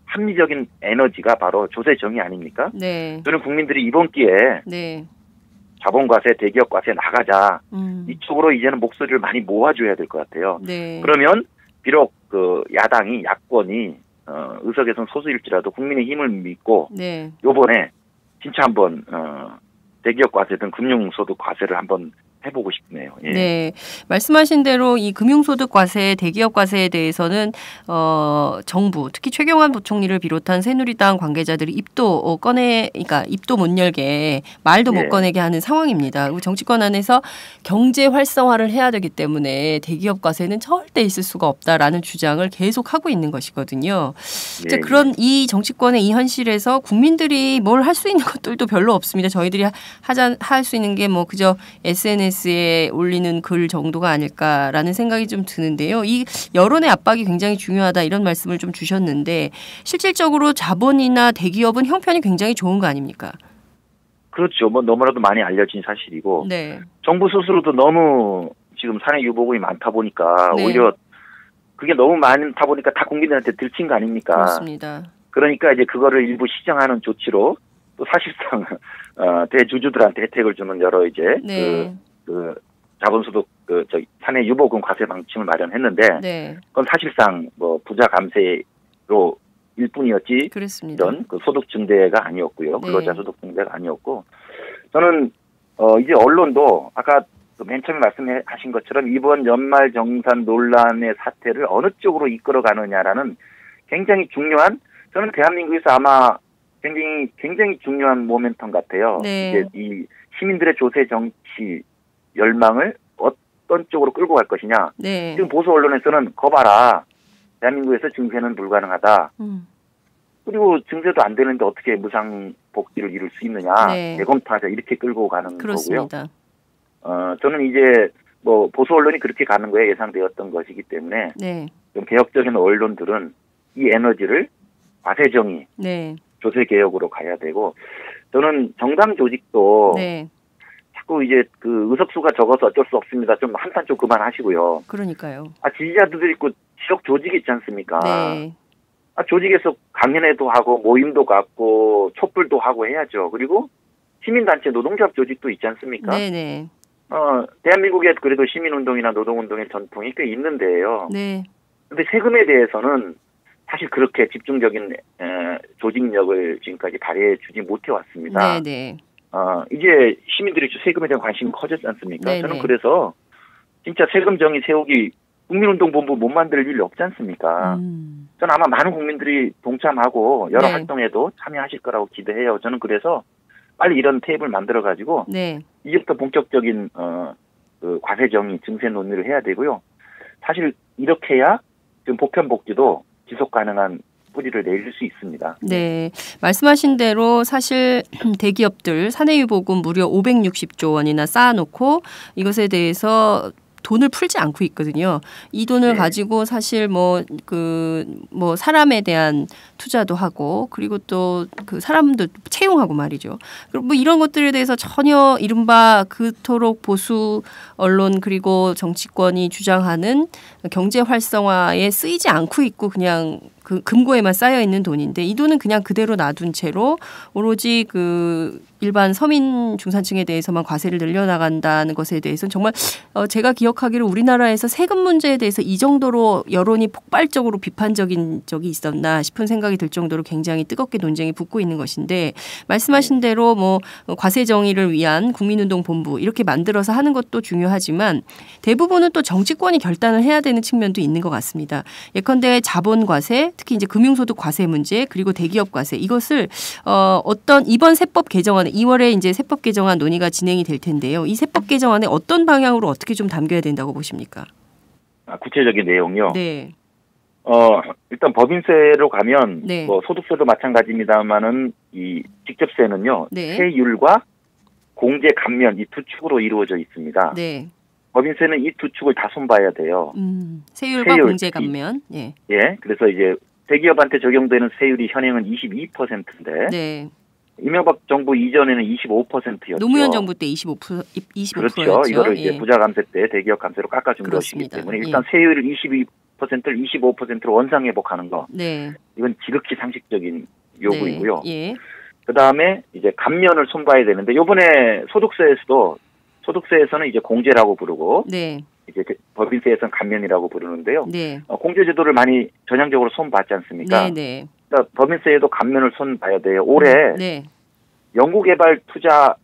합리적인 에너지가 바로 조세정의 아닙니까? 네. 저는 국민들이 이번 기회에 네. 자본과세, 대기업과세 나가자. 이쪽으로 이제는 목소리를 많이 모아줘야 될 것 같아요. 네. 그러면 비록 그 야권이 의석에선 소수일지라도 국민의 힘을 믿고 네. 요번에 진짜 한번 대기업 과세든 금융소득 과세를 한번 해보고 싶네요. 예. 네, 말씀하신 대로 이 금융소득 과세, 대기업 과세에 대해서는 정부, 특히 최경환 부총리를 비롯한 새누리당 관계자들이 그러니까 입도 못 열게 말도 못 꺼내게 하는 상황입니다. 그리고 정치권 안에서 경제 활성화를 해야 되기 때문에 대기업 과세는 절대 있을 수가 없다라는 주장을 계속 하고 있는 것이거든요. 자, 그런 이 정치권의 이 현실에서 국민들이 뭘 할 수 있는 것들도 별로 없습니다. 저희들이 할 수 있는 게 뭐 그저 SNS에 올리는 글 정도가 아닐까라는 생각이 좀 드는데요. 이 여론의 압박이 굉장히 중요하다 이런 말씀을 좀 주셨는데 실질적으로 자본이나 대기업은 형편이 굉장히 좋은 거 아닙니까? 그렇죠. 뭐 너무나도 많이 알려진 사실이고 네. 정부 스스로도 너무 지금 산해 유보금이 많다 보니까 네. 오히려 그게 너무 많다 보니까 다 국민들한테 들킨 거 아닙니까? 그렇습니다. 그러니까 이제 그거를 일부 시정하는 조치로 또 사실상 대주주들한테 혜택을 주는 여러 이제 네. 그 자본소득 산해 유보금 과세 방침을 마련했는데 네. 그건 사실상 뭐 부자 감세로 일뿐이었지 그렇습니다. 이런 그 소득 증대가 아니었고요. 네. 근로자 소득 증대가 아니었고 저는 이제 언론도 아까 맨 처음에 말씀하신 것처럼 이번 연말 정산 논란의 사태를 어느 쪽으로 이끌어가느냐라는 굉장히 중요한 저는 대한민국에서 아마 굉장히 중요한 모멘텀 같아요. 네. 이제 이 시민들의 조세 정치 열망을 어떤 쪽으로 끌고 갈 것이냐. 네. 지금 보수 언론에서는 거봐라. 대한민국에서 증세는 불가능하다. 그리고 증세도 안 되는데 어떻게 무상 복지를 이룰 수 있느냐. 네. 재검토하자 이렇게 끌고 가는 그렇습니다. 거고요. 저는 이제 뭐 보수 언론이 그렇게 가는 거에 예상되었던 것이기 때문에 네. 좀 개혁적인 언론들은 이 에너지를 과세정의, 네. 조세개혁으로 가야 되고 저는 정당 조직도 네. 자꾸 이제 그 의석수가 적어서 어쩔 수 없습니다. 좀 한탄 좀 그만하시고요. 그러니까요. 지지자들도 있고 지역 조직이 있지 않습니까? 네. 조직에서 강연회도 하고 모임도 갖고 촛불도 하고 해야죠. 그리고 시민단체 노동조합 조직도 있지 않습니까? 네네. 대한민국에 그래도 시민운동이나 노동운동의 전통이 꽤 있는데요. 네. 근데 세금에 대해서는 사실 그렇게 집중적인 조직력을 지금까지 발휘해 주지 못해 왔습니다. 네네. 이제 시민들이 세금에 대한 관심이 커졌지 않습니까? 네네. 저는 그래서 진짜 세금 정의 세우기 국민운동본부 못 만들 일이 없지 않습니까? 저는 아마 많은 국민들이 동참하고 여러 네. 활동에도 참여하실 거라고 기대해요. 저는 그래서 빨리 이런 테이블 만들어가지고 네. 이제부터 본격적인 그 과세정의 증세 논의를 해야 되고요. 사실 이렇게 해야 지금 보편복지도 지속 가능한 뿌리를 내릴 수 있습니다. 네, 말씀하신 대로 사실 대기업들 사내유보금 무려 560조 원이나 쌓아놓고 이것에 대해서 돈을 풀지 않고 있거든요. 이 돈을 네. 가지고 사실 뭐 사람에 대한 투자도 하고 그리고 또 그 사람들 채용하고 말이죠. 그리고 뭐 이런 것들에 대해서 전혀 이른바 그토록 보수 언론 그리고 정치권이 주장하는 경제 활성화에 쓰이지 않고 있고 그냥 그 금고에만 쌓여 있는 돈인데 이 돈은 그냥 그대로 놔둔 채로 오로지 그 일반 서민 중산층에 대해서만 과세를 늘려나간다는 것에 대해서는 정말 제가 기억하기로 우리나라에서 세금 문제에 대해서 이 정도로 여론이 폭발적으로 비판적인 적이 있었나 싶은 생각이 들 정도로 굉장히 뜨겁게 논쟁이 붙고 있는 것인데 말씀하신 대로 뭐 과세 정의를 위한 국민운동본부 이렇게 만들어서 하는 것도 중요하지만 대부분은 또 정치권이 결단을 해야 되는 측면도 있는 것 같습니다. 예컨대 자본 과세, 특히 이제 금융소득 과세 문제 그리고 대기업 과세 이것을 어떤 이번 세법 개정안에 2월에 이제 세법 개정안 논의가 진행이 될 텐데요. 이 세법 개정안에 어떤 방향으로 어떻게 좀 담겨야 된다고 보십니까? 구체적인 내용요. 네. 일단 법인세로 가면 네. 뭐 소득세도 마찬가지입니다만은 이 직접세는요. 네. 세율과 공제 감면 이 두 축으로 이루어져 있습니다. 네. 법인세는 이 두 축을 다 손봐야 돼요. 세율과 공제 감면. 예. 예. 그래서 이제 대기업한테 적용되는 세율이 현행은 22%인데 네. 이명박 정부 이전에는 25%였죠. 노무현 정부 때 25%였죠. 그렇죠. 이거를 이제 예. 부자 감세 때 대기업 감세로 깎아준 것이기 그렇습니다. 때문에 일단 세율을 22%를 25%로 원상 회복하는 거. 네. 이건 지극히 상식적인 요구이고요. 네. 예. 그다음에 이제 감면을 손봐야 되는데 요번에 소득세에서는 이제 공제라고 부르고 네. 이제 법인세에서는 감면이라고 부르는데요. 네. 공제 제도를 많이 전향적으로 손봤지 않습니까? 네, 네. 그러니까 법인세에도 감면을 손봐야 돼요. 올해 네. 연구개발 투자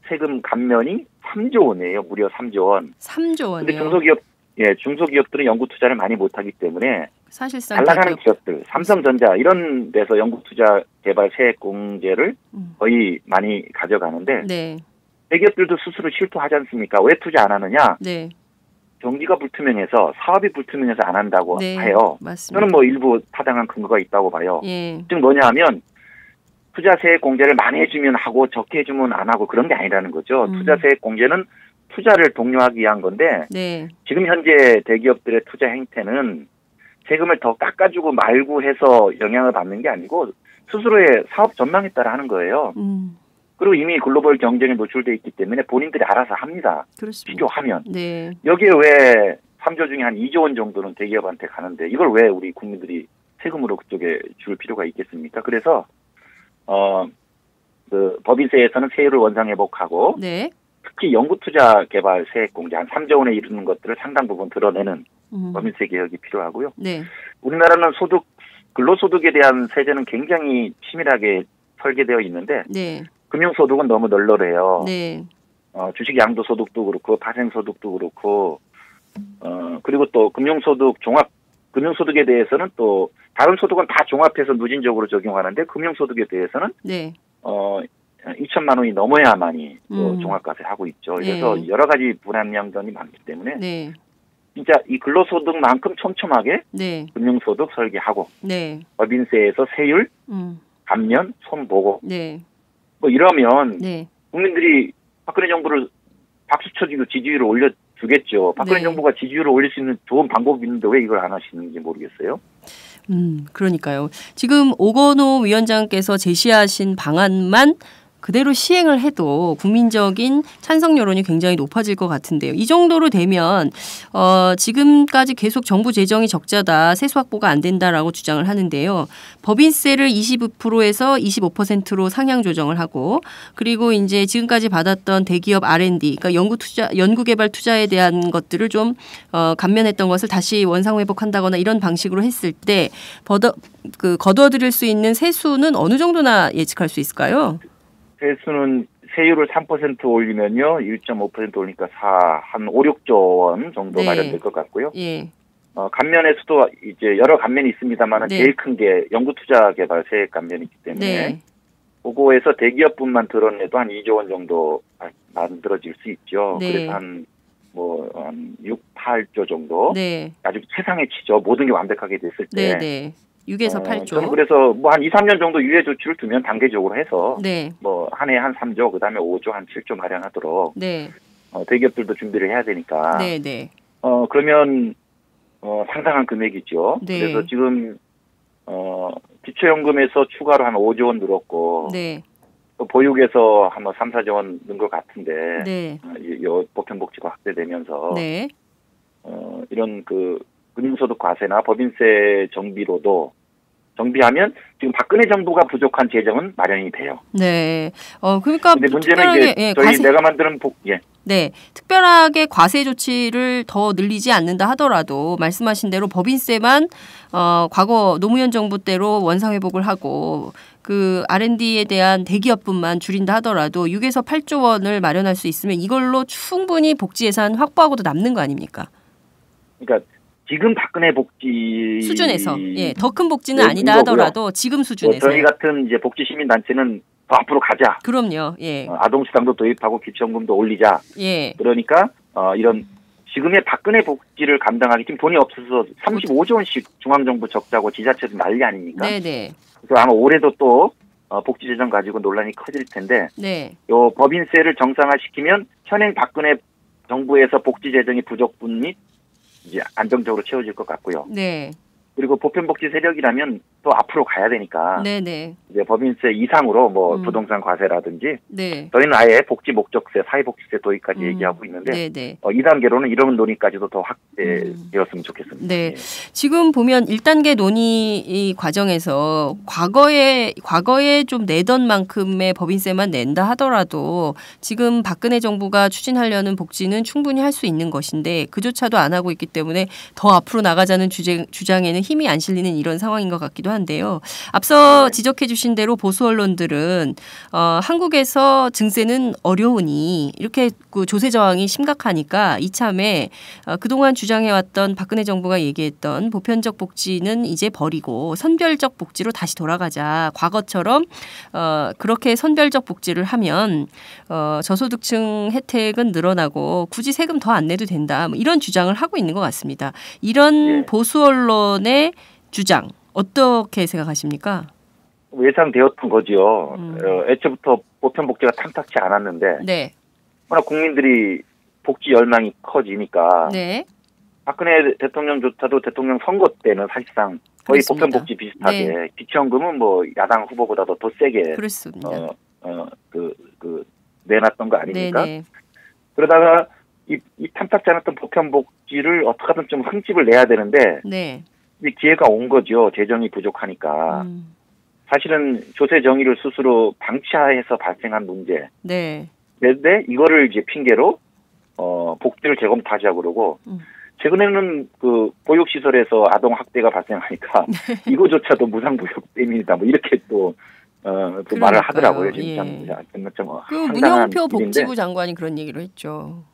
세금 감면이 3조 원이에요. 무려 3조 원. 3조 근데 원이요. 중소기업들은 연구 투자를 많이 못하기 때문에 사실상 잘 나가는 기업들, 삼성전자 이런 데서 연구 투자 개발 세액 공제를 거의 많이 가져가는데 네. 대기업들도 스스로 실토하지 않습니까? 왜 투자 안 하느냐? 네. 경기가 불투명해서 사업이 불투명해서 안 한다고 네. 해요. 맞습니다. 저는 뭐 일부 타당한 근거가 있다고 봐요. 예. 즉 뭐냐 하면 투자세액 공제를 많이 해주면 하고 적게 해주면 안 하고 그런 게 아니라는 거죠. 투자세액 공제는 투자를 독려하기 위한 건데 네. 지금 현재 대기업들의 투자 행태는 세금을 더 깎아주고 말고 해서 영향을 받는 게 아니고 스스로의 사업 전망에 따라 하는 거예요. 그리고 이미 글로벌 경쟁에 노출돼 있기 때문에 본인들이 알아서 합니다. 그렇습니다. 필요하면. 네. 여기에 왜 3조 중에 한 2조 원 정도는 대기업한테 가는데 이걸 왜 우리 국민들이 세금으로 그쪽에 줄 필요가 있겠습니까? 그래서 그 법인세에서는 세율을 원상 회복하고 네. 특히 연구투자 개발 세액 공제 한 3조 원에 이르는 것들을 상당 부분 드러내는 법인세 개혁이 필요하고요. 네. 우리나라는 근로소득에 대한 세제는 굉장히 치밀하게 설계되어 있는데 네. 금융소득은 너무 널널해요. 네. 주식 양도소득도 그렇고 파생소득도 그렇고 그리고 또 금융소득에 대해서는 또 다른 소득은 다 종합해서 누진적으로 적용하는데 금융소득에 대해서는 네. 2천만 원이 넘어야만이 종합과세 하고 있죠. 그래서 네. 여러 가지 불합리함이 많기 때문에 네. 진짜 이 근로소득만큼 촘촘하게 네. 금융소득 설계하고 네. 법인세에서 세율, 감면, 손보고 네. 뭐 이러면 네. 국민들이 박근혜 정부를 박수 쳐주고 지지율을 올려주겠죠. 박근혜 네. 정부가 지지율을 올릴 수 있는 좋은 방법이 있는데 왜 이걸 안 하시는지 모르겠어요. 그러니까요. 지금 오건호 위원장께서 제시하신 방안만 그대로 시행을 해도 국민적인 찬성 여론이 굉장히 높아질 것 같은데요. 이 정도로 되면 지금까지 계속 정부 재정이 적자다, 세수 확보가 안 된다라고 주장을 하는데요. 법인세를 22%에서 25%로 상향 조정을 하고 그리고 이제 지금까지 받았던 대기업 R&D, 그러니까 연구개발 투자에 대한 것들을 좀 감면했던 것을 다시 원상 회복한다거나 이런 방식으로 했을 때 거둬들일 수 있는 세수는 어느 정도나 예측할 수 있을까요? 세수는 세율을 3% 올리면요, 1.5% 올리니까 한 5, 6조 원 정도 네. 마련될 것 같고요. 예. 감면에서도 이제 여러 감면이 있습니다만 네. 제일 큰 게 연구투자개발 세액 감면이기 때문에 네. 그거에서 대기업분만 드러내도 한 2조 원 정도 만들어질 수 있죠. 네. 그래서 한 6, 8조 정도. 네. 아주 최상의 치죠. 모든 게 완벽하게 됐을 때. 네, 네. 6에서 8조. 저는 그래서 한 2, 3년 정도 유예 조치를 두면 단계적으로 해서 네. 한 해에 한 3조, 그다음에 5조, 한 7조 마련하도록 네. 대기업들도 준비를 해야 되니까. 네, 네. 그러면 상당한 금액이죠. 네. 그래서 지금 기초연금에서 추가로 한 5조 원 늘었고 네. 또 보육에서 한 3, 4조 원 는 것 같은데 네. 보편복지가 확대되면서 네. 이런 금융소득 과세나 법인세 정비로도 정비하면 지금 박근혜 정부가 부족한 재정은 마련이 돼요. 네. 그러니까 근데 문제는 이제 저희 내가 만드는 네. 특별하게 과세 조치를 더 늘리지 않는다 하더라도 말씀하신 대로 법인세만 과거 노무현 정부 때로 원상회복을 하고 그 R&D에 대한 대기업분만 줄인다 하더라도 6에서 8조 원을 마련할 수 있으면 이걸로 충분히 복지 예산 확보하고도 남는 거 아닙니까? 그러니까 지금 박근혜 복지 수준에서 더 큰 복지는 아니다 하더라도 지금 수준에서 저희 같은 이제 복지 시민 단체는 더 앞으로 가자. 그럼요. 예. 아동수당도 도입하고 기초연금도 올리자. 예. 그러니까 이런 지금의 박근혜 복지를 감당하기 지금 돈이 없어서 35조 원씩 중앙정부 적자고 지자체도 난리 아닙니까? 네네. 그래서 아마 올해도 또 복지 재정 가지고 논란이 커질 텐데, 네. 요 법인세를 정상화시키면 현행 박근혜 정부에서 복지 재정이 부족분이 이제 안정적으로 채워질 것 같고요. 네. 그리고 보편복지 세력이라면 또 앞으로 가야 되니까 네네. 이제 법인세 이상으로 부동산 과세라든지 네. 저희는 아예 복지 목적세, 사회복지세 도입까지 얘기하고 있는데 네네. 2단계로는 이런 논의까지도 더 확대되었으면 좋겠습니다. 네. 지금 보면 1단계 논의 과정에서 과거에 좀 내던 만큼의 법인세만 낸다 하더라도 지금 박근혜 정부가 추진하려는 복지는 충분히 할 수 있는 것인데 그조차도 안 하고 있기 때문에 더 앞으로 나가자는 주장에는 힘이 안 실리는 이런 상황인 것 같기도 한데요. 앞서 지적해 주신 대로 보수 언론들은 한국에서 증세는 어려우니 이렇게 그 조세 저항이 심각하니까 이참에 그동안 주장해왔던 박근혜 정부가 얘기했던 보편적 복지는 이제 버리고 선별적 복지로 다시 돌아가자. 과거처럼 그렇게 선별적 복지를 하면 저소득층 혜택은 늘어나고 굳이 세금 더 안 내도 된다. 이런 주장을 하고 있는 것 같습니다. 이런 보수 언론의 주장 어떻게 생각하십니까? 예상되었던 거죠. 애초부터 보편복지가 탐탁치 않았는데 네. 워낙 국민들이 복지 열망이 커지니까 네. 박근혜 대통령조차도 대통령 선거 때는 사실상 거의 그렇습니다. 보편복지 비슷하게 기초연금은 야당 후보보다도 더 세게 그렇습니다. 내놨던 거 아닙니까? 네네. 그러다가 이 탐탁지 않았던 보편복지를 어떻게든 좀 흠집을 내야 되는데 네. 이제 기회가 온 거죠. 재정이 부족하니까. 사실은 조세 정의를 스스로 방치해서 발생한 문제. 네. 근데 이거를 이제 핑계로 복지를 재검토하자 그러고 최근에는 그 보육시설에서 아동 학대가 발생하니까 이거조차도 무상보육 때문이다. 이렇게 또 말을 하더라고요. 진짜 그 문영표 복지부 장관이 그런 얘기를 했죠.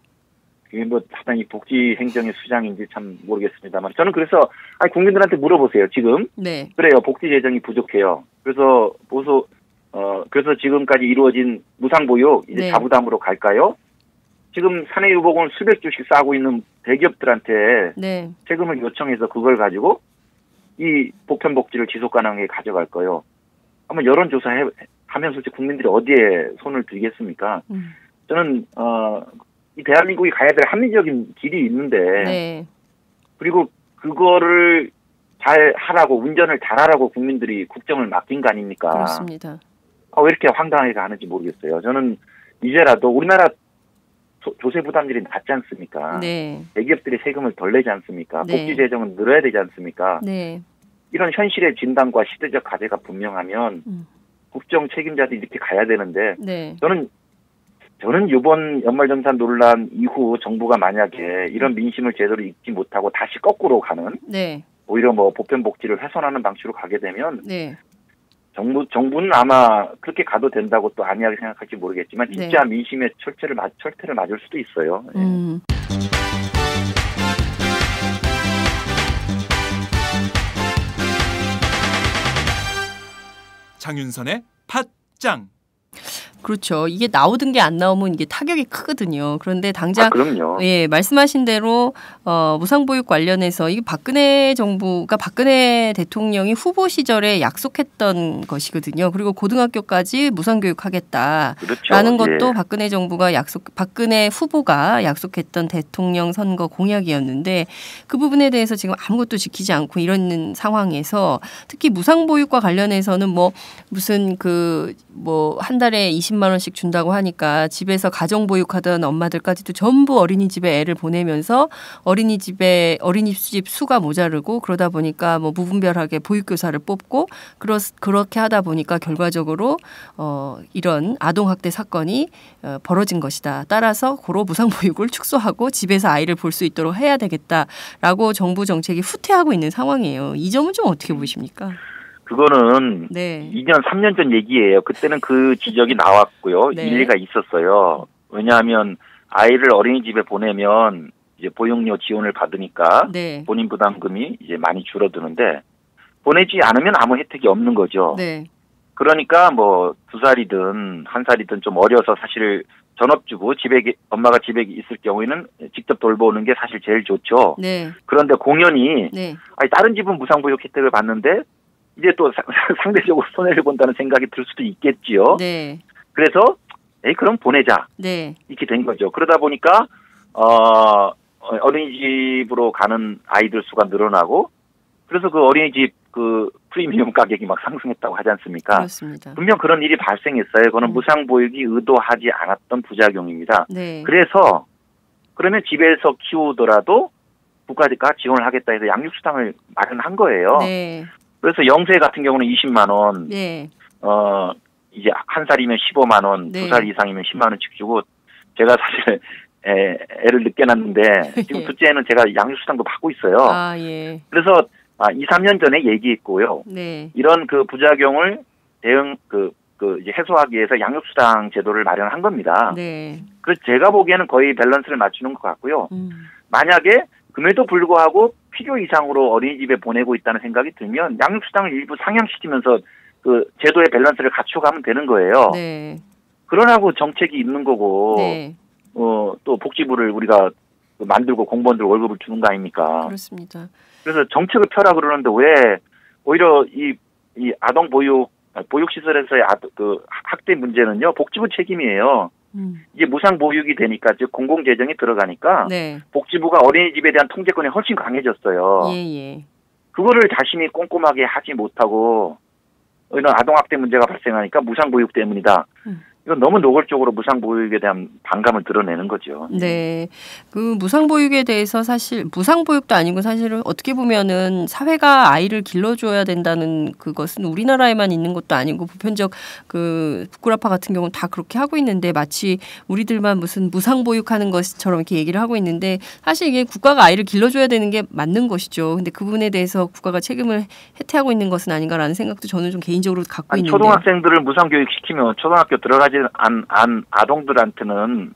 이게 상당히 복지 행정의 수장인지 참 모르겠습니다만 저는 그래서 국민들한테 물어보세요. 지금 네. 그래요. 복지 재정이 부족해요. 그래서 그래서 지금까지 이루어진 무상보육 이제 자부담으로 갈까요? 지금 사내유복은 수백 주씩 싸고 있는 대기업들한테 세금을 요청해서 그걸 가지고 이 보편복지를 지속가능하게 가져갈까요? 한번 여론조사 하면 솔직히 국민들이 어디에 손을 들겠습니까? 저는 이 대한민국이 가야 될 합리적인 길이 있는데 그리고 그거를 잘 하라고 운전을 잘하라고 국민들이 국정을 맡긴 거 아닙니까? 그렇습니다. 왜 이렇게 황당하게 가는지 모르겠어요. 저는 이제라도 우리나라 조세 부담률이 낮지 않습니까? 대기업들이 세금을 덜 내지 않습니까? 복지 재정은 늘어야 되지 않습니까? 이런 현실의 진단과 시대적 과제가 분명하면 국정 책임자들이 이렇게 가야 되는데 저는 이번 연말정산 논란 이후 정부가 만약에 이런 민심을 제대로 읽지 못하고 다시 거꾸로 가는 오히려 보편복지를 훼손하는 방식으로 가게 되면 정부는 아마 그렇게 가도 된다고 또 안이하게 생각할지 모르겠지만 진짜 네. 민심의 철퇴를 맞을 수도 있어요. 장윤선의 팟짱. 그렇죠. 이게 나오던 게 안 나오면 이게 타격이 크거든요. 그런데 당장 그럼요. 예, 말씀하신 대로 무상보육 관련해서 이게 박근혜 정부가 박근혜 대통령이 후보 시절에 약속했던 것이거든요. 그리고 고등학교까지 무상교육하겠다라는 그렇죠. 것도 예. 박근혜 후보가 약속했던 대통령 선거 공약이었는데 그 부분에 대해서 지금 아무것도 지키지 않고 이런 상황에서 특히 무상보육과 관련해서는 무슨 한 달에 20만 원씩 준다고 하니까 집에서 가정보육하던 엄마들까지도 전부 어린이집에 애를 보내면서 어린이집 수가 모자르고 그러다 보니까 무분별하게 보육교사를 뽑고 그렇게 하다 보니까 결과적으로 이런 아동학대 사건이 벌어진 것이다. 따라서 고로 무상보육을 축소하고 집에서 아이를 볼 수 있도록 해야 되겠다라고 정부 정책이 후퇴하고 있는 상황이에요. 이 점은 좀 어떻게 보십니까? 그거는 네. 2년, 3년 전 얘기예요. 그때는 그 지적이 나왔고요. 네. 일리가 있었어요. 왜냐하면 아이를 어린이집에 보내면 이제 보육료 지원을 받으니까 네. 본인 부담금이 이제 많이 줄어드는데 보내지 않으면 아무 혜택이 없는 거죠. 네. 그러니까 2살이든 1살이든 좀 어려서 사실 전업주부 엄마가 집에 있을 경우에는 직접 돌보는 게 사실 제일 좋죠. 네. 그런데 공연히 네. 다른 집은 무상보육 혜택을 받는데 이제 또 상대적으로 손해를 본다는 생각이 들 수도 있겠지요. 네. 그래서 그럼 보내자. 네. 이렇게 된 거죠. 그러다 보니까 어린이집으로 가는 아이들 수가 늘어나고 그래서 그 어린이집 그 프리미엄 가격이 막 상승했다고 하지 않습니까? 그렇습니다. 분명 그런 일이 발생했어요. 그거는 무상보육이 의도하지 않았던 부작용입니다. 네. 그래서 그러면 집에서 키우더라도 국가가 지원을 하겠다 해서 양육수당을 마련한 거예요. 네. 그래서 영세 같은 경우는 20만 원, 네. 이제 1살이면 15만 원, 네. 2살 이상이면 10만 원씩 주고 제가 사실 애를 늦게 낳는데 지금 둘째는 제가 양육수당도 받고 있어요. 아, 예. 그래서 2, 3년 전에 얘기했고요. 네. 이런 그 부작용을 이제 해소하기 위해서 양육수당 제도를 마련한 겁니다. 네. 그래서 제가 보기에는 거의 밸런스를 맞추는 것 같고요. 만약에 금에도 불구하고 필요 이상으로 어린이집에 보내고 있다는 생각이 들면 양육수당을 일부 상향시키면서 그 제도의 밸런스를 갖춰가면 되는 거예요. 네. 그러라고 정책이 있는 거고 네. 또 복지부를 우리가 만들고 공무원들 월급을 주는 거 아닙니까? 그렇습니다. 그래서 정책을 펴라 그러는데 왜 오히려 이 아동 보육시설에서의 학대 문제는요 복지부 책임이에요. 이게 무상보육이 되니까 즉 공공재정이 들어가니까 네. 복지부가 어린이집에 대한 통제권이 훨씬 강해졌어요. 예. 그거를 자신이 꼼꼼하게 하지 못하고 이런 아동학대 문제가 발생하니까 무상보육 때문이다. 이건 너무 노골적으로 무상보육에 대한 반감을 드러내는 거죠. 네. 그 무상보육에 대해서 사실 무상보육도 아니고 사실은 어떻게 보면은 사회가 아이를 길러줘야 된다는 그것은 우리나라에만 있는 것도 아니고 보편적 그 북구라파 같은 경우는 다 그렇게 하고 있는데 마치 우리들만 무슨 무상보육하는 것처럼 이렇게 얘기를 하고 있는데 사실 이게 국가가 아이를 길러줘야 되는 게 맞는 것이죠. 근데 그 부분에 대해서 국가가 책임을 해태하고 있는 것은 아닌가라는 생각도 저는 좀 개인적으로 갖고 있는데. 초등학생들을 무상교육 시키면 초등학교 들어가지 안 아동들한테는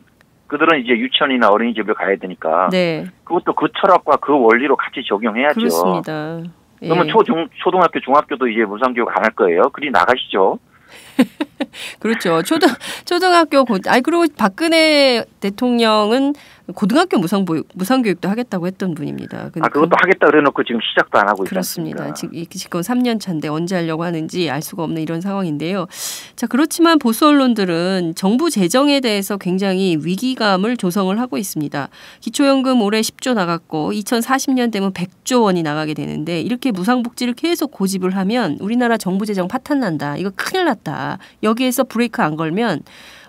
그들은 이제 유치원이나 어린이집을 가야 되니까 네. 그것도 그 철학과 그 원리로 같이 적용해야죠. 그렇습니다. 그러면 초등학교, 중학교도 이제 무상교육 안 할 거예요. 그리 나가시죠. 그렇죠. 초등학교 그리고 박근혜 대통령은 고등학교 무상교육도 하겠다고 했던 분입니다. 그것도 하겠다 그래놓고 지금 시작도 안 하고 있습니다. 그렇습니다. 지금 3년 차인데 언제 하려고 하는지 알 수가 없는 이런 상황인데요. 자, 그렇지만 보수 언론들은 정부 재정에 대해서 굉장히 위기감을 조성을 하고 있습니다. 기초연금 올해 10조 나갔고 2040년 되면 100조 원이 나가게 되는데 이렇게 무상복지를 계속 고집을 하면 우리나라 정부 재정 파탄난다. 이거 큰일 났다. 여기에서 브레이크 안 걸면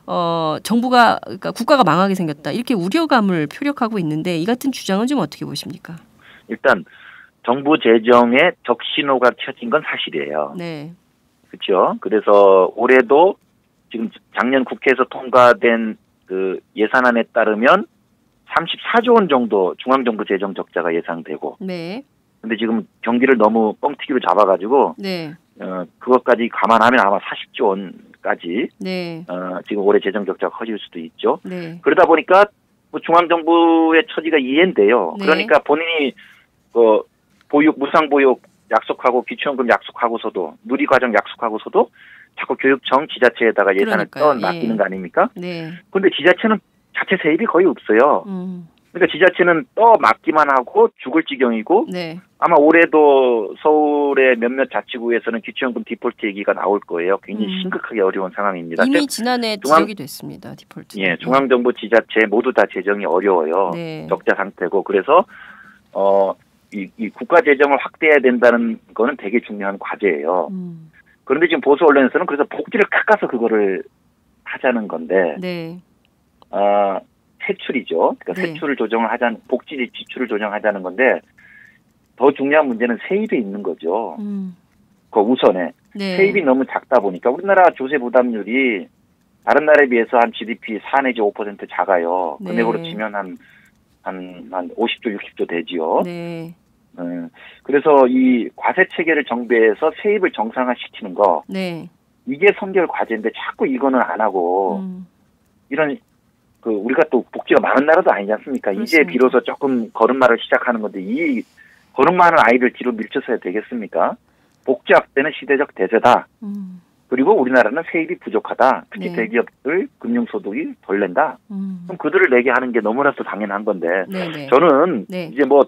그러니까 국가가 망하게 생겼다. 이렇게 우려감을 표력하고 있는데 이 같은 주장은 좀 어떻게 보십니까? 일단 정부 재정에 적신호가 켜진 건 사실이에요. 네. 그렇죠. 그래서 올해도 지금 작년 국회에서 통과된 그 예산안에 따르면 34조 원 정도 중앙정부 재정 적자가 예상되고. 네. 근데 지금 경기를 너무 뻥튀기로 잡아가지고 네. 그것까지 감안하면 아마 40조 원까지 네. 지금 올해 재정 적자가 커질 수도 있죠. 네. 그러다 보니까 뭐 중앙정부의 처지가 이해인데요. 네. 그러니까 본인이 보육, 무상보육 약속하고 기초연금 약속하고서도 누리과정 약속하고서도 자꾸 교육청 지자체에다가 예산을 떠 맡기는 거 아닙니까? 네. 그런데 지자체는 자체 세입이 거의 없어요. 그러니까 지자체는 떠 맡기만 하고 죽을 지경이고 네. 아마 올해도 서울의 몇몇 자치구에서는 기초연금 디폴트 얘기가 나올 거예요. 굉장히 심각하게 어려운 상황입니다. 이미 지난해 지적이 됐습니다. 디폴트. 예, 중앙정부 지자체 모두 다 재정이 어려워요. 네. 적자 상태고 그래서 이 국가 재정을 확대해야 된다는 거는 되게 중요한 과제예요. 그런데 지금 보수 언론에서는 그래서 복지를 깎아서 그거를 하자는 건데, 네. 세출이죠. 그러니까 네. 세출을 복지 지출을 조정하자는 건데, 더 중요한 문제는 세입에 있는 거죠. 그 우선에. 네. 세입이 너무 작다 보니까 우리나라 조세 부담률이 다른 나라에 비해서 한 GDP 4 내지 5% 작아요. 네. 금액으로 치면 한 50조, 60조 되지요. 네. 그래서 이 과세 체계를 정비해서 세입을 정상화시키는 거, 네. 이게 선결 과제인데 자꾸 이거는 안 하고 이런 우리가 또 복지가 많은 나라도 아니지 않습니까? 그렇습니다. 이제 비로소 조금 걸음마를 시작하는 건데 이 걸음마는 아이를 뒤로 밀쳐서야 되겠습니까? 복지 확대는 시대적 대세다. 그리고 우리나라는 세입이 부족하다. 특히 네. 대기업들 금융소득이 덜 낸다. 그럼 그들을 내게 하는 게 너무나도 당연한 건데 네네. 저는 네. 이제 뭐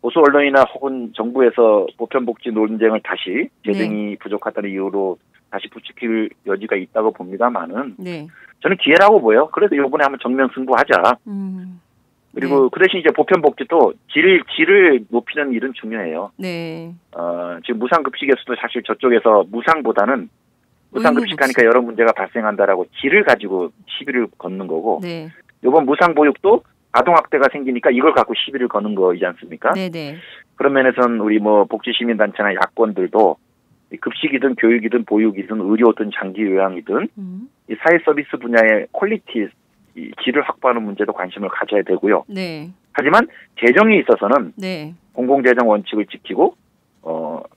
보수 언론이나 혹은 정부에서 보편복지 논쟁을 다시 재정이 부족하다는 이유로 다시 부추길 여지가 있다고 봅니다만은 네. 저는 기회라고 보여요. 그래서 이번에 한번 정면 승부하자. 그리고 네. 그 대신 이제 보편복지도 질을 높이는 일은 중요해요. 네. 지금 무상급식에서도 사실 저쪽에서 무상보다는 무상급식하니까 여러 문제가 발생한다라고 질을 가지고 시비를 걷는 거고 네. 이번 무상보육도 아동학대가 생기니까 이걸 갖고 시비를 거는 거이지 않습니까? 네네. 그런 면에서는 우리 뭐 복지시민단체나 야권들도 급식이든 교육이든 보육이든 의료든 장기요양이든 이 사회서비스 분야의 퀄리티, 이 질을 확보하는 문제도 관심을 가져야 되고요. 네. 하지만 재정에 있어서는 네. 공공재정 원칙을 지키고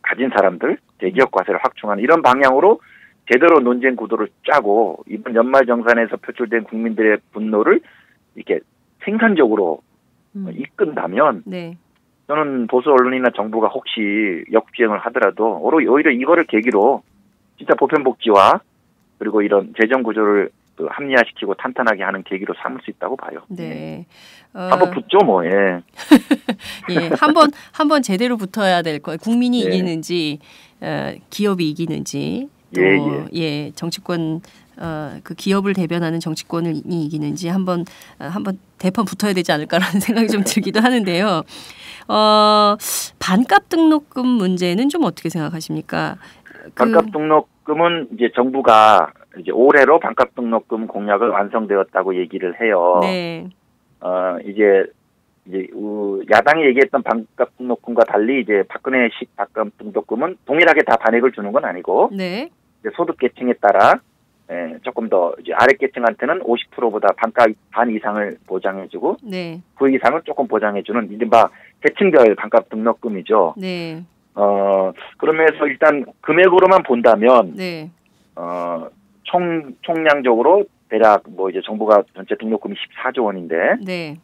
가진 사람들, 대기업 과세를 확충하는 이런 방향으로 제대로 논쟁 구도를 짜고 이번 연말정산에서 표출된 국민들의 분노를 이렇게 생산적으로 이끈다면 네. 저는 보수 언론이나 정부가 혹시 역주행을 하더라도 오히려 이거를 계기로 진짜 보편복지와 그리고 이런 재정 구조를 합리화시키고 탄탄하게 하는 계기로 삼을 수 있다고 봐요. 네. 한번 붙죠, 뭐. 예. 예, 한번 제대로 붙어야 될 거예요. 국민이 예. 이기는지 기업이 이기는지 또 예, 정치권 그 기업을 대변하는 정치권이 이기는지 한번 대판 붙어야 되지 않을까라는 생각이 좀 들기도 하는데요. 반값 등록금 문제는 좀 어떻게 생각하십니까? 반값 등록금은 이제 정부가 이제 올해로 반값 등록금 공약을 완성되었다고 얘기를 해요. 네. 이제 야당이 얘기했던 반값 등록금과 달리 이제 박근혜식 반값 등록금은 동일하게 다 반액을 주는 건 아니고 네. 이제 소득 계층에 따라 조금 더 이제 아래 계층한테는 50%보다 반 이상을 보장해주고 네. 그 이상을 조금 보장해주는 이른바 계층별 반값 등록금이죠. 네. 그러면서 일단 금액으로만 본다면 네. 총량적으로 대략 뭐 이제 정부가 전체 등록금이 14조 원인데 네.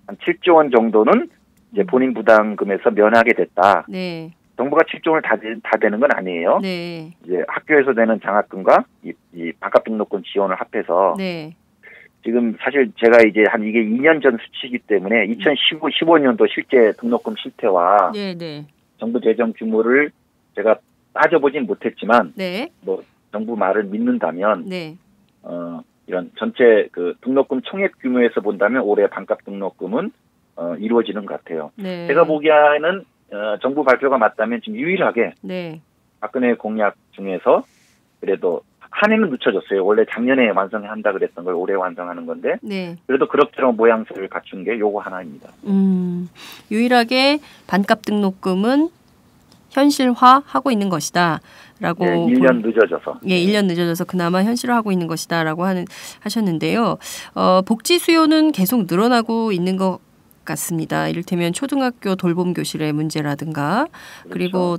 한 7조 원 정도는 이제 본인 부담금에서 면하게 됐다. 네. 정부가 7조 원을 다 되는 건 아니에요. 네. 이제 학교에서 되는 장학금과 이 반값 등록금 지원을 합해서 네. 지금 사실 제가 이제 한 이게 2년 전 수치이기 때문에 2015년도 실제 등록금 실태와 네. 네. 정부 재정 규모를 제가 따져보진 못했지만 네. 뭐 정부 말을 믿는다면 네. 이런 전체 그 등록금 총액 규모에서 본다면 올해 반값 등록금은 이루어지는 것 같아요. 네. 제가 보기에는 정부 발표가 맞다면 지금 유일하게 네. 박근혜 공약 중에서 그래도 한 해는 늦춰졌어요. 원래 작년에 완성한다 그랬던 걸 올해 완성하는 건데 네. 그래도 그럭저럭 모양새를 갖춘 게 요거 하나입니다. 유일하게 반값 등록금은 현실화하고 있는 것이다라고 1년 늦어져서. 예, 1년 늦어져서 그나마 현실화하고 있는 것이다라고 하셨는데요. 복지 수요는 계속 늘어나고 있는 것 같습니다. 이를테면 초등학교 돌봄 교실의 문제라든가 그리고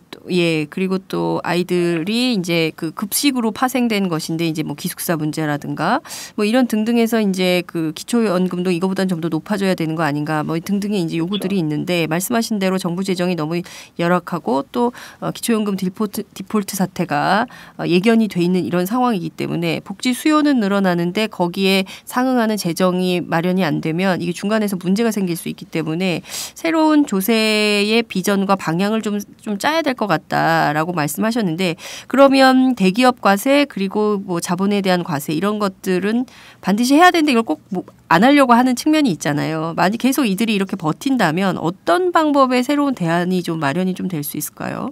그리고 또 아이들이 이제 그 급식으로 파생된 것인데 이제 뭐 기숙사 문제라든가 뭐 이런 등등해서 이제 그 기초연금도 이거보다는 좀 더 높아져야 되는 거 아닌가 뭐 등등의 이제 요구들이 있는데 말씀하신 대로 정부 재정이 너무 열악하고 또 기초연금 디폴트 사태가 예견이 돼 있는 이런 상황이기 때문에 복지 수요는 늘어나는데 거기에 상응하는 재정이 마련이 안 되면 이게 중간에서 문제가 생길 수 있기 때문에 새로운 조세의 비전과 방향을 좀 짜야 될 것 같다라고 말씀하셨는데 그러면 대기업 과세 그리고 뭐 자본에 대한 과세 이런 것들은 반드시 해야 되는데 이걸 꼭 안 하려고 하는 측면이 있잖아요. 만약 계속 이들이 이렇게 버틴다면 어떤 방법의 새로운 대안이 좀 마련이 좀 될 수 있을까요?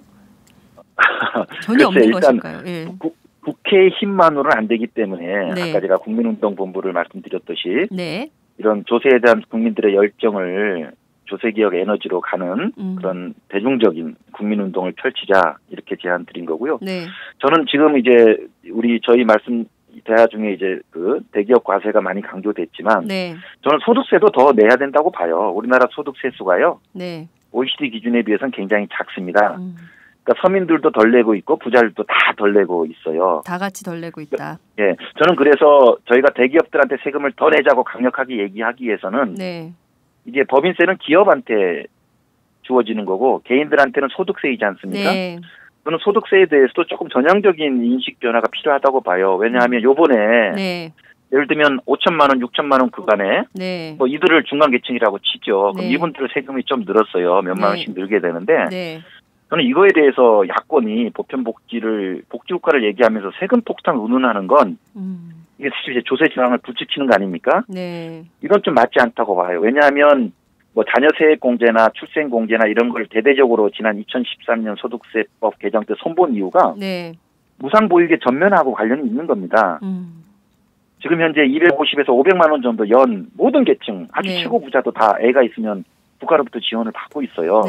전혀 없는 것일까요? 예. 국회의 힘만으로는 안 되기 때문에 아까 제가 국민운동본부를 말씀드렸듯이 이런 조세에 대한 국민들의 열정을 조세개혁 에너지로 가는 그런 대중적인 국민운동을 펼치자 이렇게 제안 드린 거고요. 저는 지금 이제 저희 말씀 대화 중에 이제 그 대기업 과세가 많이 강조됐지만 저는 소득세도 더 내야 된다고 봐요. 우리나라 소득세 수가요. OECD 기준에 비해서는 굉장히 작습니다. 그러니까 서민들도 덜 내고 있고 부자들도 다 덜 내고 있어요. 다 같이 덜 내고 있다. 예, 저는 그래서 저희가 대기업들한테 세금을 더 내자고 강력하게 얘기하기 위해서는 이제 법인세는 기업한테 주어지는 거고 개인들한테는 소득세이지 않습니까? 저는 소득세에 대해서도 조금 전향적인 인식 변화가 필요하다고 봐요. 왜냐하면 요번에 예를 들면 5천만 원, 6천만 원 구간에 뭐 이들을 중간계층이라고 치죠. 그럼 이분들 세금이 좀 늘었어요. 몇만 원씩 늘게 되는데 저는 이거에 대해서 야권이 복지국가를 얘기하면서 세금 폭탄 운운하는 건 이게 사실 이제 조세 저항을 부추기는 거 아닙니까? 이건 좀 맞지 않다고 봐요. 왜냐하면 뭐 자녀세액 공제나 출생 공제나 이런 걸 대대적으로 지난 2013년 소득세법 개정 때 손본 이유가 무상보육의 전면하고 관련이 있는 겁니다. 지금 현재 250에서 500만 원 정도 연 모든 계층 아주 최고 부자도 다 애가 있으면 국가로부터 지원을 받고 있어요.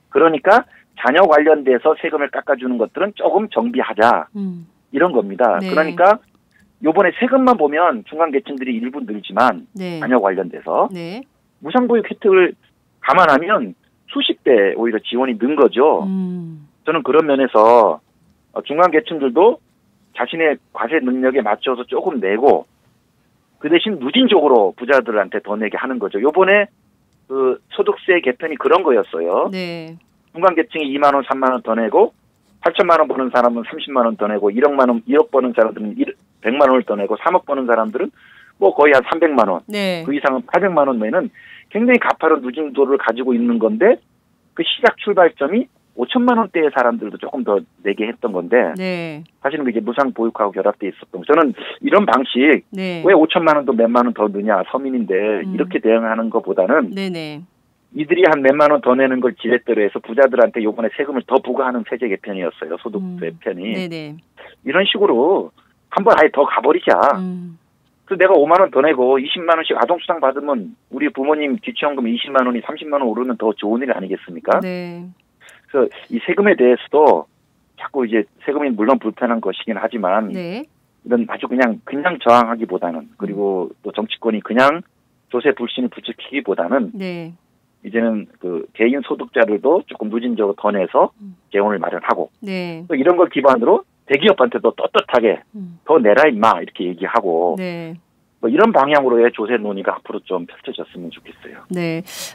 그러니까 자녀 관련돼서 세금을 깎아주는 것들은 조금 정비하자 이런 겁니다. 그러니까 요번에 세금만 보면 중간계층들이 일부 늘지만 자녀 관련돼서 무상보육 혜택을 감안하면 수십 배 오히려 지원이 는 거죠. 저는 그런 면에서 중간계층들도 자신의 과세 능력에 맞춰서 조금 내고 그 대신 누진적으로 부자들한테 더 내게 하는 거죠. 요번에 그 소득세 개편이 그런 거였어요. 중간계층이 2만 원, 3만 원 더 내고 8천만 원 버는 사람은 30만 원 더 내고 1억 버는 사람들은 100만 원을 더 내고 3억 버는 사람들은 뭐 거의 한 300만 원, 그 이상은 800만 원 외에는 굉장히 가파른 누진도를 가지고 있는 건데 그 시작 출발점이 5천만 원대의 사람들도 조금 더 내게 했던 건데 사실은 이게 무상보육하고 결합돼 있었던 저는 이런 방식 왜 5천만 원도 몇만 원 더 넣냐 서민인데 이렇게 대응하는 것보다는 이들이 한 몇만 원 더 내는 걸 지렛대로 해서 부자들한테 요번에 세금을 더 부과하는 세제 개편이었어요. 소득세 편이. 이런 식으로 한번 아예 더 가버리자. 그래서 내가 5만 원 더 내고 20만 원씩 아동수당 받으면 우리 부모님 기초연금 20만 원이 30만 원 오르면 더 좋은 일 아니겠습니까? 그래서 이 세금에 대해서도 자꾸 이제 세금이 물론 불편한 것이긴 하지만 이런 아주 그냥 저항하기보다는 그리고 또 정치권이 그냥 조세 불신을 부추기기보다는 이제는 그 개인 소득자들도 조금 누진적으로 더 내서 재원을 마련하고 또 이런 걸 기반으로 대기업한테도 떳떳하게 더 내라 임마 이렇게 얘기하고 뭐 이런 방향으로의 조세 논의가 앞으로 좀 펼쳐졌으면 좋겠어요.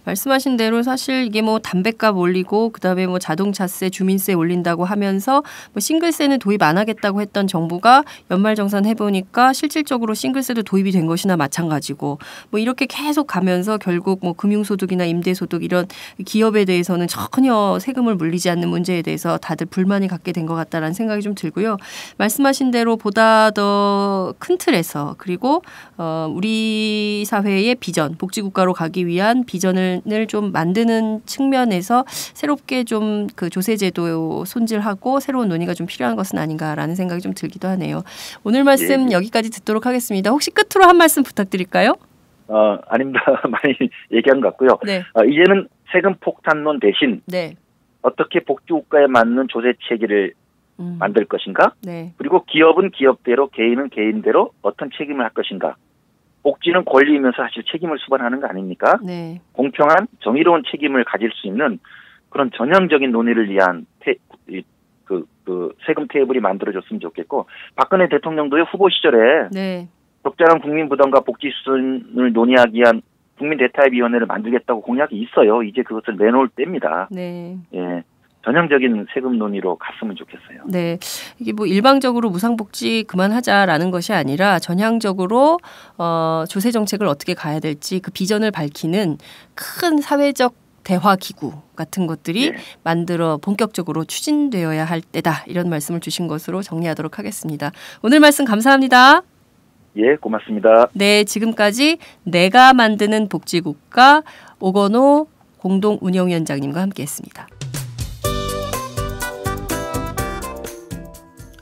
말씀하신 대로 사실 이게 뭐 담배값 올리고 그다음에 뭐 자동차세, 주민세 올린다고 하면서 뭐 싱글세는 도입 안 하겠다고 했던 정부가 연말정산 해보니까 실질적으로 싱글세도 도입이 된 것이나 마찬가지고 뭐 이렇게 계속 가면서 결국 뭐 금융소득이나 임대소득 이런 기업에 대해서는 전혀 세금을 물리지 않는 문제에 대해서 다들 불만이 갖게 된 것 같다라는 생각이 좀 들고요. 말씀하신 대로 보다 더 큰 틀에서 그리고 우리 사회의 비전, 복지국가로 가기 위한 비전을 좀 만드는 측면에서 새롭게 좀 그 조세제도 손질하고 새로운 논의가 좀 필요한 것은 아닌가라는 생각이 좀 들기도 하네요. 오늘 말씀 여기까지 듣도록 하겠습니다. 혹시 끝으로 한 말씀 부탁드릴까요? 아닙니다. 많이 얘기한 것 같고요. 이제는 세금 폭탄론 대신 어떻게 복지국가에 맞는 조세 체계를 만들 것인가? 그리고 기업은 기업대로 개인은 개인대로 어떤 책임을 할 것인가? 복지는 권리이면서 사실 책임을 수반하는 거 아닙니까? 네. 공평한 정의로운 책임을 가질 수 있는 그런 전형적인 논의를 위한 세금 테이블이 만들어졌으면 좋겠고, 박근혜 대통령도의 후보 시절에 네. 적절한 국민 부담과 복지 수준을 논의하기 위한 국민 대타협위원회를 만들겠다고 공약이 있어요. 이제 그것을 내놓을 때입니다. 네. 예. 전형적인 세금 논의로 갔으면 좋겠어요. 네. 이게 뭐 일방적으로 무상복지 그만하자라는 것이 아니라 전향적으로 조세 정책을 어떻게 가야 될지 그 비전을 밝히는 큰 사회적 대화기구 같은 것들이 만들어 본격적으로 추진되어야 할 때다. 이런 말씀을 주신 것으로 정리하도록 하겠습니다. 오늘 말씀 감사합니다. 예, 고맙습니다. 네, 지금까지 내가 만드는 복지국가 오건호 공동운영위원장님과 함께했습니다.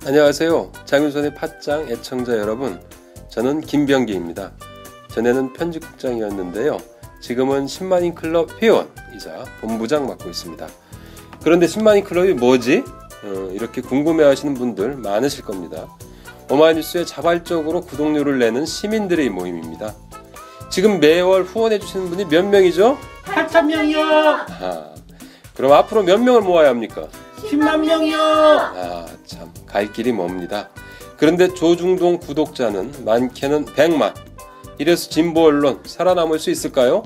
안녕하세요. 장윤선의 팟짱 애청자 여러분. 저는 김병기입니다. 전에는 편집국장이었는데요. 지금은 10만인 클럽 회원이자 본부장 맡고 있습니다. 그런데 10만인 클럽이 뭐지? 이렇게 궁금해하시는 분들 많으실 겁니다. 오마이뉴스에 자발적으로 구독료를 내는 시민들의 모임입니다. 지금 매월 후원해주시는 분이 몇 명이죠? 8,000명이요. 그럼 앞으로 몇 명을 모아야 합니까? 10만 명이요. 참, 갈 길이 멉니다. 그런데 조중동 구독자는 많게는 100만. 이래서 진보 언론 살아남을 수 있을까요?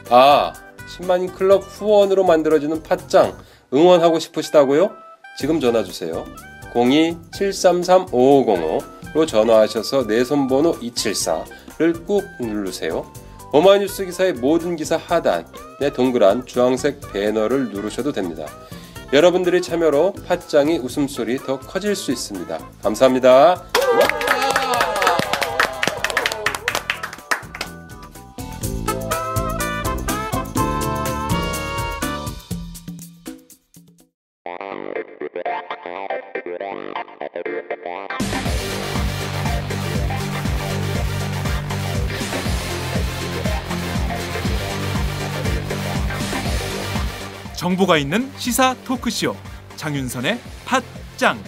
10만인 클럽 후원으로 만들어지는 팟짱 응원하고 싶으시다고요? 지금 전화주세요. 02-733-5505로 전화하셔서 내 손번호 274를 꾹 누르세요. 오마이뉴스 기사의 모든 기사 하단에 동그란 주황색 배너를 누르셔도 됩니다. 여러분들의 참여로 팟짱이 웃음소리 더 커질 수 있습니다. 감사합니다. 정보가 있는 시사 토크쇼 장윤선의 팟짱.